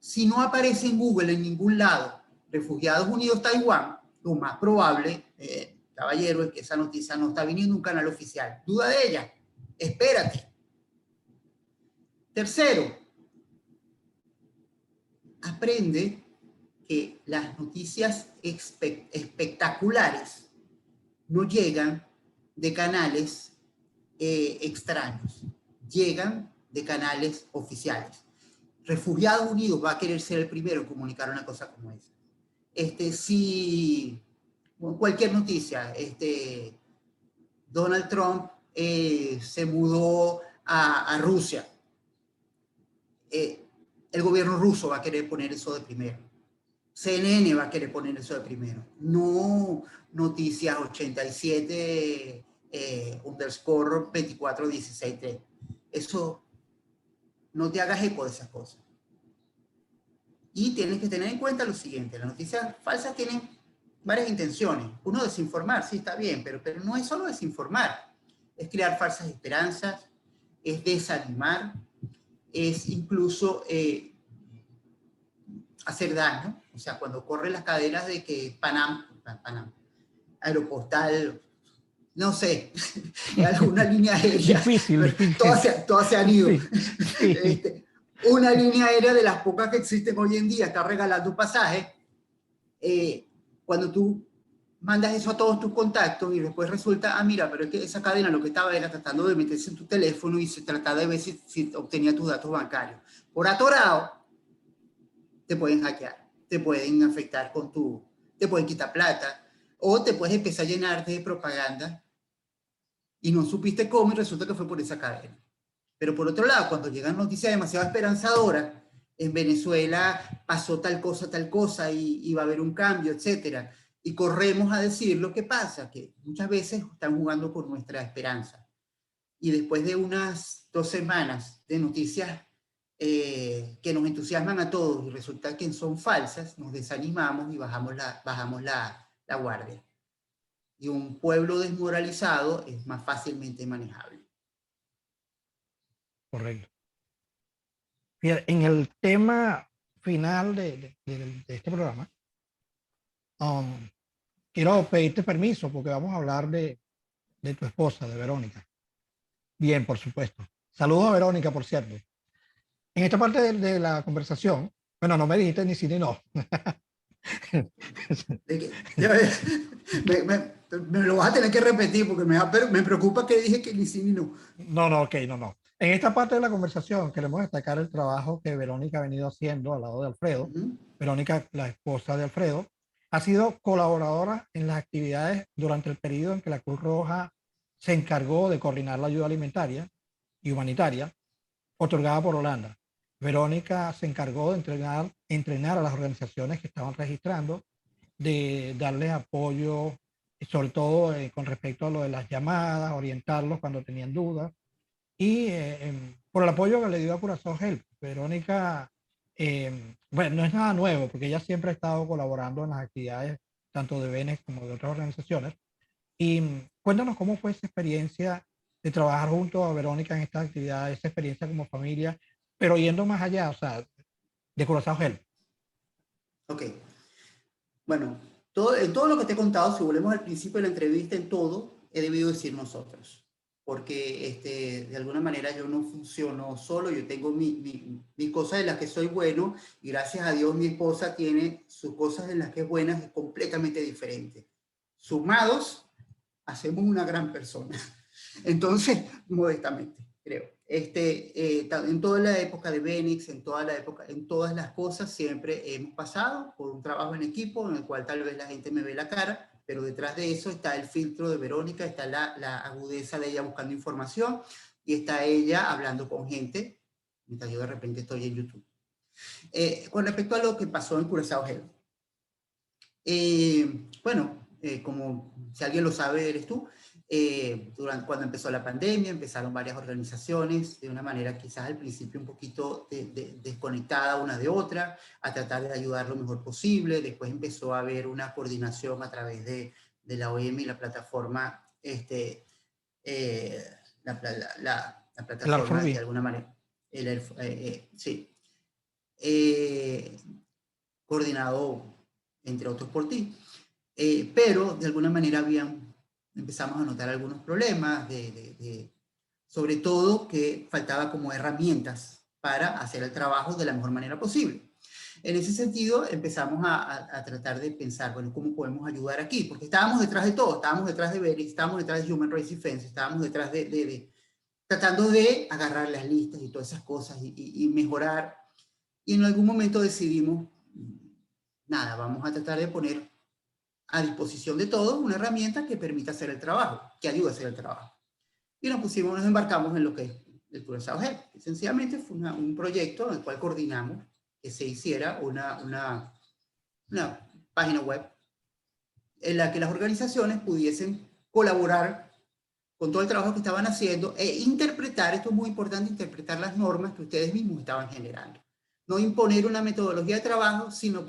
si no aparece en Google en ningún lado, Refugiados Unidos Taiwán, lo más probable, caballero, es que esa noticia no está viniendo en un canal oficial. Duda de ella, espérate. Tercero, aprende que las noticias espectaculares no llegan de canales extraños, llegan de canales oficiales. Refugiados Unidos va a querer ser el primero en comunicar una cosa como esa. Si cualquier noticia, Donald Trump se mudó a Rusia, el gobierno ruso va a querer poner eso de primero. CNN va a querer poner eso de primero. No Noticias 87 _ 24 16 3. Eso, no te hagas eco de esas cosas. Y tienes que tener en cuenta lo siguiente: las noticias falsas tienen varias intenciones. Uno, desinformar, sí, está bien, pero no es solo desinformar. Es crear falsas esperanzas, es desanimar, es incluso hacer daño. O sea, cuando corren las cadenas de que Panam, Aeropostal, no sé, alguna línea aérea. Difícil. Todas se han ido. Sí. Una línea aérea de las pocas que existen hoy en día está regalando un pasaje. Cuando tú mandas eso a todos tus contactos y después resulta, mira, pero es que esa cadena lo que estaba era tratando de meterse en tu teléfono y se trataba de ver si obtenía tus datos bancarios. Por atorado, te pueden hackear, te pueden afectar te pueden quitar plata, o te puedes empezar a llenar de propaganda y no supiste cómo y resulta que fue por esa cadena. Pero por otro lado, cuando llegan noticias demasiado esperanzadoras, en Venezuela pasó tal cosa y va a haber un cambio, etcétera, y corremos a decir lo que pasa, que muchas veces están jugando con nuestra esperanza. Y después de unas 2 semanas de noticias que nos entusiasman a todos y resulta que son falsas, nos desanimamos y bajamos la guardia. Y un pueblo desmoralizado es más fácilmente manejable. Correcto. En el tema final de este programa, quiero pedirte permiso porque vamos a hablar de tu esposa, de Verónica. Bien, por supuesto. Saludos a Verónica, por cierto. En esta parte de la conversación, bueno, no me dijiste ni sí ni no. De que, ya ves, me lo vas a tener que repetir porque me preocupa que dije que ni sí ni no. No, no, ok, no, no. En esta parte de la conversación queremos destacar el trabajo que Verónica ha venido haciendo al lado de Alfredo. Ujú. Verónica, la esposa de Alfredo, ha sido colaboradora en las actividades durante el periodo en que la Cruz Roja se encargó de coordinar la ayuda alimentaria y humanitaria otorgada por Holanda. Verónica se encargó de entrenar a las organizaciones que estaban registrando, de darles apoyo, sobre todo con respecto a lo de las llamadas, orientarlos cuando tenían dudas y por el apoyo que le dio a Curazao Help. Verónica, bueno, no es nada nuevo porque ella siempre ha estado colaborando en las actividades tanto de Benex como de otras organizaciones. Y cuéntanos cómo fue esa experiencia de trabajar junto a Verónica en estas actividades, esa experiencia como familia, pero yendo más allá, o sea, de Curazao Help. Ok, bueno, en todo lo que te he contado, si volvemos al principio de la entrevista, en todo he debido decir nosotros, porque de alguna manera yo no funciono solo, yo tengo mis cosas en las que soy bueno y gracias a Dios mi esposa tiene sus cosas en las que es buena y completamente diferente. Sumados, hacemos una gran persona. Entonces, modestamente, creo. En toda la época de Benix, en toda la época, en todas las cosas, siempre hemos pasado por un trabajo en equipo en el cual tal vez la gente me ve la cara, pero detrás de eso está el filtro de Verónica, está la agudeza de ella buscando información y está ella hablando con gente, mientras yo de repente estoy en YouTube. Con respecto a lo que pasó en Curazao Health, bueno, como si alguien lo sabe, eres tú. Cuando empezó la pandemia, empezaron varias organizaciones de una manera quizás al principio un poquito desconectada una de otra, a tratar de ayudar lo mejor posible. Después empezó a haber una coordinación a través de la OEM y la plataforma, eh, la El plataforma de Alforbi. alguna manera, sí, coordinado entre otros por ti. Pero de alguna manera empezamos a notar algunos problemas, sobre todo que faltaba como herramientas para hacer el trabajo de la mejor manera posible. En ese sentido, empezamos a tratar de pensar, bueno, ¿cómo podemos ayudar aquí? Porque estábamos detrás de todo, estábamos detrás de Verix, estábamos detrás de Human Rights Defense, estábamos detrás tratando de agarrar las listas y todas esas cosas y mejorar. Y en algún momento decidimos, nada, vamos a tratar de poner a disposición de todos una herramienta que permita hacer el trabajo, que ayude a hacer el trabajo. Y nos embarcamos en lo que es el Curazao Health. Sencillamente fue un proyecto en el cual coordinamos que se hiciera una página web en la que las organizaciones pudiesen colaborar con todo el trabajo que estaban haciendo e interpretar, esto es muy importante, interpretar las normas que ustedes mismos estaban generando. No imponer una metodología de trabajo, sino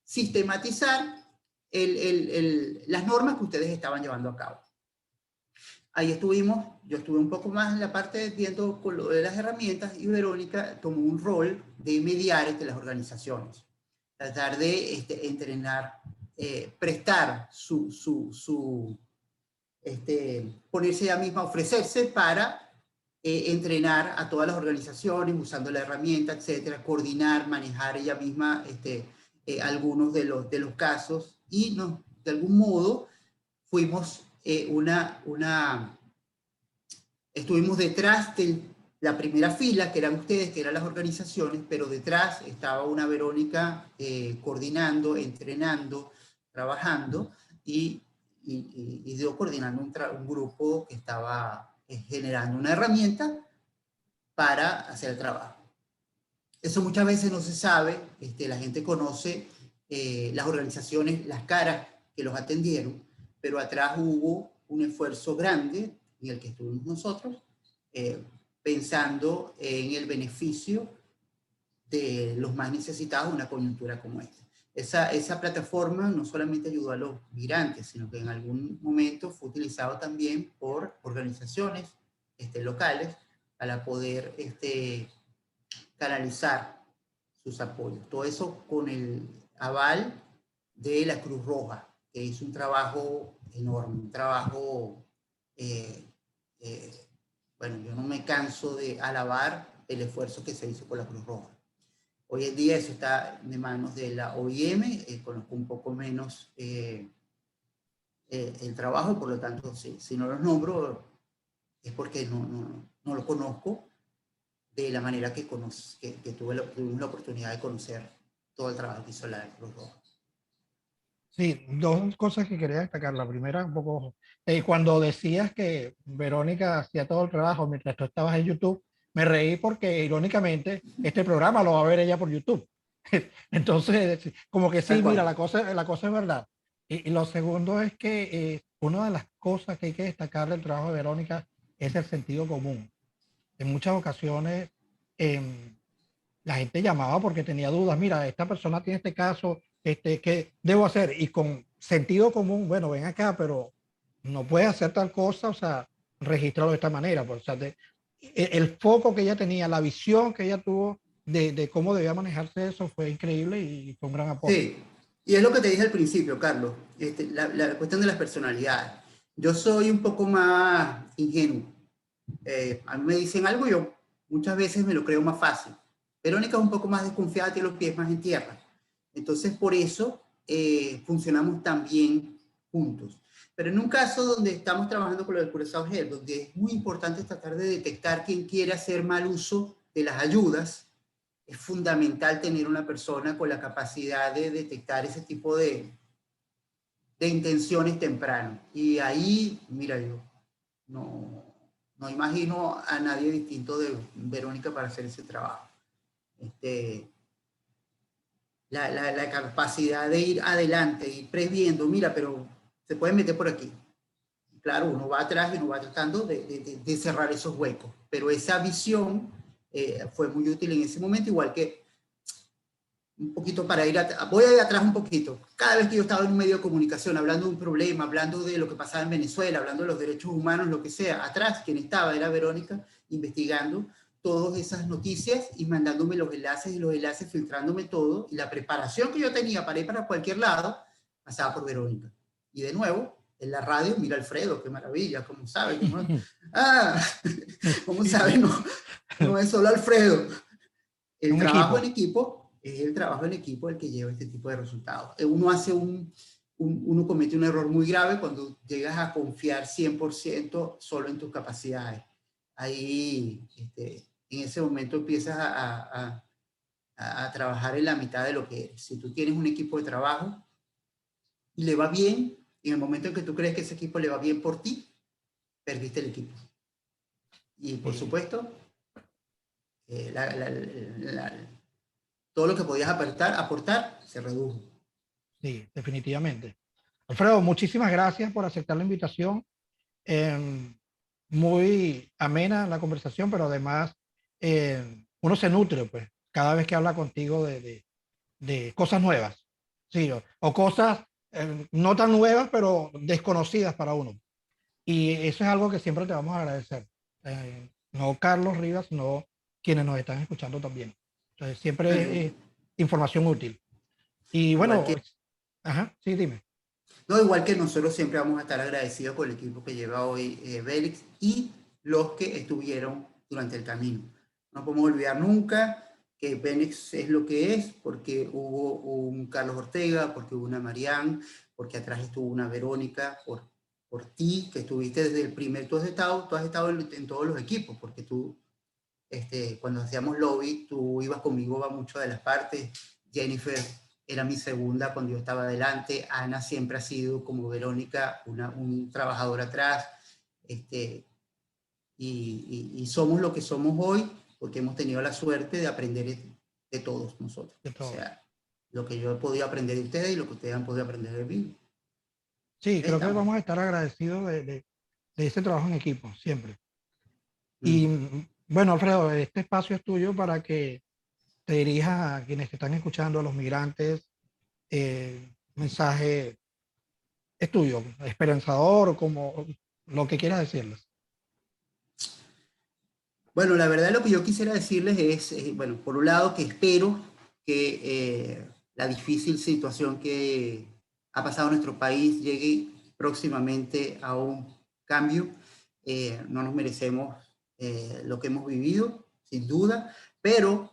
sistematizar las normas que ustedes estaban llevando a cabo. Ahí estuvimos, yo estuve un poco más en la parte viendo con lo de las herramientas y Verónica tomó un rol de mediar entre las organizaciones, tratar de entrenar, prestar ponerse ella misma, ofrecerse para entrenar a todas las organizaciones usando la herramienta, etcétera, coordinar, manejar ella misma algunos de los casos y de algún modo fuimos estuvimos detrás de la primera fila, que eran ustedes, que eran las organizaciones, pero detrás estaba una Verónica coordinando, entrenando, trabajando y yo coordinando un grupo que estaba generando una herramienta para hacer el trabajo. Eso muchas veces no se sabe, la gente conoce las organizaciones, las caras que los atendieron, pero atrás hubo un esfuerzo grande en el que estuvimos nosotros, pensando en el beneficio de los más necesitados en una coyuntura como esta. Esa plataforma no solamente ayudó a los migrantes, sino que en algún momento fue utilizado también por organizaciones locales para poder canalizar sus apoyos. Todo eso con el aval de la Cruz Roja, que hizo un trabajo enorme, un trabajo, bueno, yo no me canso de alabar el esfuerzo que se hizo por la Cruz Roja. Hoy en día eso está en manos de la OIM, conozco un poco menos el trabajo, por lo tanto, si no los nombro es porque no lo conozco de la manera que tuvimos la oportunidad de conocer todo el trabajo que hizo la Cruz Roja. Sí, dos cosas que quería destacar. La primera, un poco, cuando decías que Verónica hacía todo el trabajo mientras tú estabas en YouTube, me reí porque irónicamente este programa lo va a ver ella por YouTube. Entonces, como que Tal sí, mira, cual. la cosa es verdad. Y lo segundo es que una de las cosas que hay que destacar del trabajo de Verónica es el sentido común. En muchas ocasiones, em, la gente llamaba porque tenía dudas. Mira, esta persona tiene este caso, ¿qué debo hacer? Y con sentido común, bueno, ven acá, pero no puedes hacer tal cosa, o sea, registrarlo de esta manera. Pues, o sea, el foco que ella tenía, la visión que ella tuvo de cómo debía manejarse eso fue increíble y fue un gran aporte. Sí, y es lo que te dije al principio, Carlos, la cuestión de las personalidades. Yo soy un poco más ingenuo. A mí me dicen algo y yo muchas veces me lo creo más fácil. Verónica es un poco más desconfiada, tiene los pies más en tierra. Entonces, por eso funcionamos tan bien juntos. Pero en un caso donde estamos trabajando con lo del Curaçao Health, donde es muy importante tratar de detectar quién quiere hacer mal uso de las ayudas, es fundamental tener una persona con la capacidad de detectar ese tipo de intenciones temprano. Y ahí, mira, yo no, no imagino a nadie distinto de Verónica para hacer ese trabajo. La capacidad de ir adelante, ir previendo, mira, pero se puede meter por aquí. Claro, uno va atrás y uno va tratando de cerrar esos huecos, pero esa visión fue muy útil en ese momento, igual que un poquito para voy a ir atrás un poquito. Cada vez que yo estaba en un medio de comunicación hablando de un problema, hablando de lo que pasaba en Venezuela, hablando de los derechos humanos, lo que sea, atrás quien estaba era Verónica investigando todas esas noticias y mandándome los enlaces y los enlaces filtrándome todo, y la preparación que yo tenía para ir para cualquier lado pasaba por Verónica. Y de nuevo, en la radio, mira Alfredo, qué maravilla, ¿cómo sabe? ¿Cómo Sí, sabe? sí. No es solo Alfredo. El Un trabajo en equipo. equipo es el trabajo en equipo el que lleva este tipo de resultados. Uno comete un error muy grave cuando llegas a confiar 100% solo en tus capacidades. Ahí, en ese momento empiezas a trabajar en la mitad de lo que eres. Si tú tienes un equipo de trabajo y le va bien, y en el momento en que tú crees que ese equipo le va bien por ti, perdiste el equipo. Y por Sí, supuesto, eh, la, la, la, todo lo que podías aportar se redujo. sí, definitivamente. Alfredo, muchísimas gracias por aceptar la invitación. Muy amena la conversación, pero además uno se nutre, pues, cada vez que habla contigo de cosas nuevas, sí, o cosas no tan nuevas, pero desconocidas para uno. Y eso es algo que siempre te vamos a agradecer. No Carlos Rivas, sino quienes nos están escuchando también. Entonces, siempre información útil. Y Igual bueno, que, ajá, sí, dime. no, igual que nosotros siempre vamos a estar agradecidos por el equipo que lleva hoy Bélix y los que estuvieron durante el camino. No podemos olvidar nunca que Bélix es lo que es porque hubo un Carlos Ortega, porque hubo una Marianne, porque atrás estuvo una Verónica, por ti, que estuviste desde el primer, tú has estado en todos los equipos, porque tú, cuando hacíamos lobby, tú ibas conmigo a muchas de las partes. Jennifer era mi segunda cuando yo estaba adelante. Ana siempre ha sido, como Verónica, un trabajador atrás. Y somos lo que somos hoy porque hemos tenido la suerte de aprender de todos nosotros. De O todos. sea, lo que yo he podido aprender de ustedes y lo que ustedes han podido aprender de mí. Sí, Ahí creo que estamos. vamos a estar agradecidos de ese trabajo en equipo, siempre. Y Mm. bueno, Alfredo, este espacio es tuyo para que te dirijas a quienes te están escuchando, a los migrantes. Mensaje es tuyo, esperanzador, como lo que quieras decirles. Bueno, la verdad lo que yo quisiera decirles es, bueno, por un lado que espero que la difícil situación que ha pasado en nuestro país llegue próximamente a un cambio. No nos merecemos lo que hemos vivido. sin duda, pero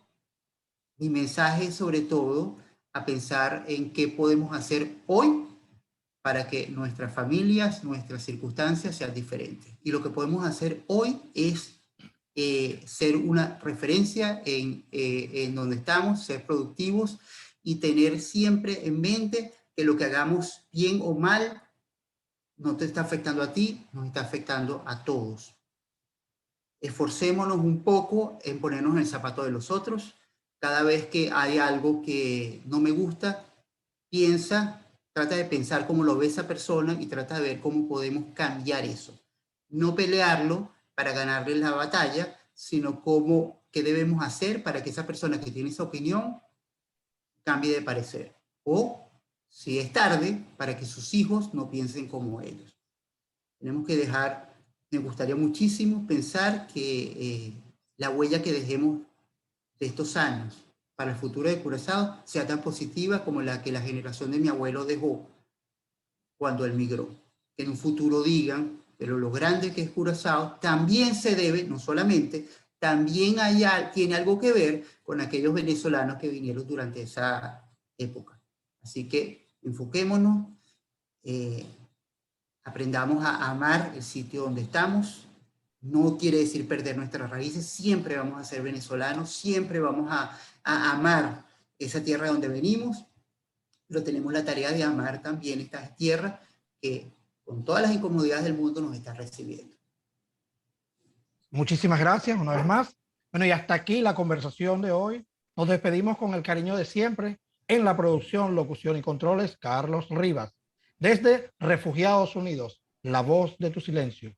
mi mensaje es sobre todo a pensar en qué podemos hacer hoy para que nuestras familias, nuestras circunstancias sean diferentes. Y lo que podemos hacer hoy es ser una referencia en donde estamos, ser productivos y tener siempre en mente que lo que hagamos bien o mal no te está afectando a ti, nos está afectando a todos. Esforcémonos un poco en ponernos en el zapato de los otros. Cada vez que hay algo que no me gusta, trata de pensar cómo lo ve esa persona y trata de ver cómo podemos cambiar eso. No pelearlo para ganarle la batalla, sino qué debemos hacer para que esa persona que tiene esa opinión cambie de parecer. O, si es tarde, para que sus hijos no piensen como ellos. Tenemos que me gustaría muchísimo pensar que la huella que dejemos de estos años para el futuro de Curazao sea tan positiva como la que la generación de mi abuelo dejó cuando él migró. Que en un futuro digan, pero lo grande que es Curazao también se debe, no solamente, también tiene algo que ver con aquellos venezolanos que vinieron durante esa época. Así que enfoquémonos, aprendamos a amar el sitio donde estamos. No quiere decir perder nuestras raíces, siempre vamos a ser venezolanos, siempre vamos a amar esa tierra donde venimos, pero tenemos la tarea de amar también esta tierra que con todas las incomodidades del mundo nos está recibiendo. Muchísimas gracias una vez más. Bueno, y hasta aquí la conversación de hoy. Nos despedimos con el cariño de siempre. En la producción, locución y controles, Carlos Rivas. Desde Refugiados Unidos, la voz de tu silencio.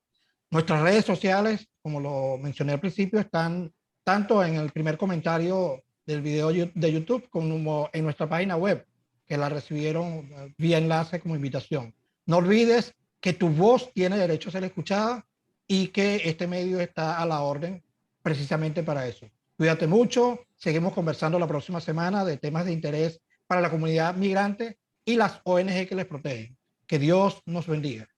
Nuestras redes sociales, como lo mencioné al principio, están tanto en el primer comentario del video de YouTube como en nuestra página web, que la recibieron vía enlace como invitación. No olvides que tu voz tiene derecho a ser escuchada y que este medio está a la orden precisamente para eso. Cuídate mucho, seguimos conversando la próxima semana de temas de interés para la comunidad migrante y las ONG que les protegen. Que Dios nos bendiga.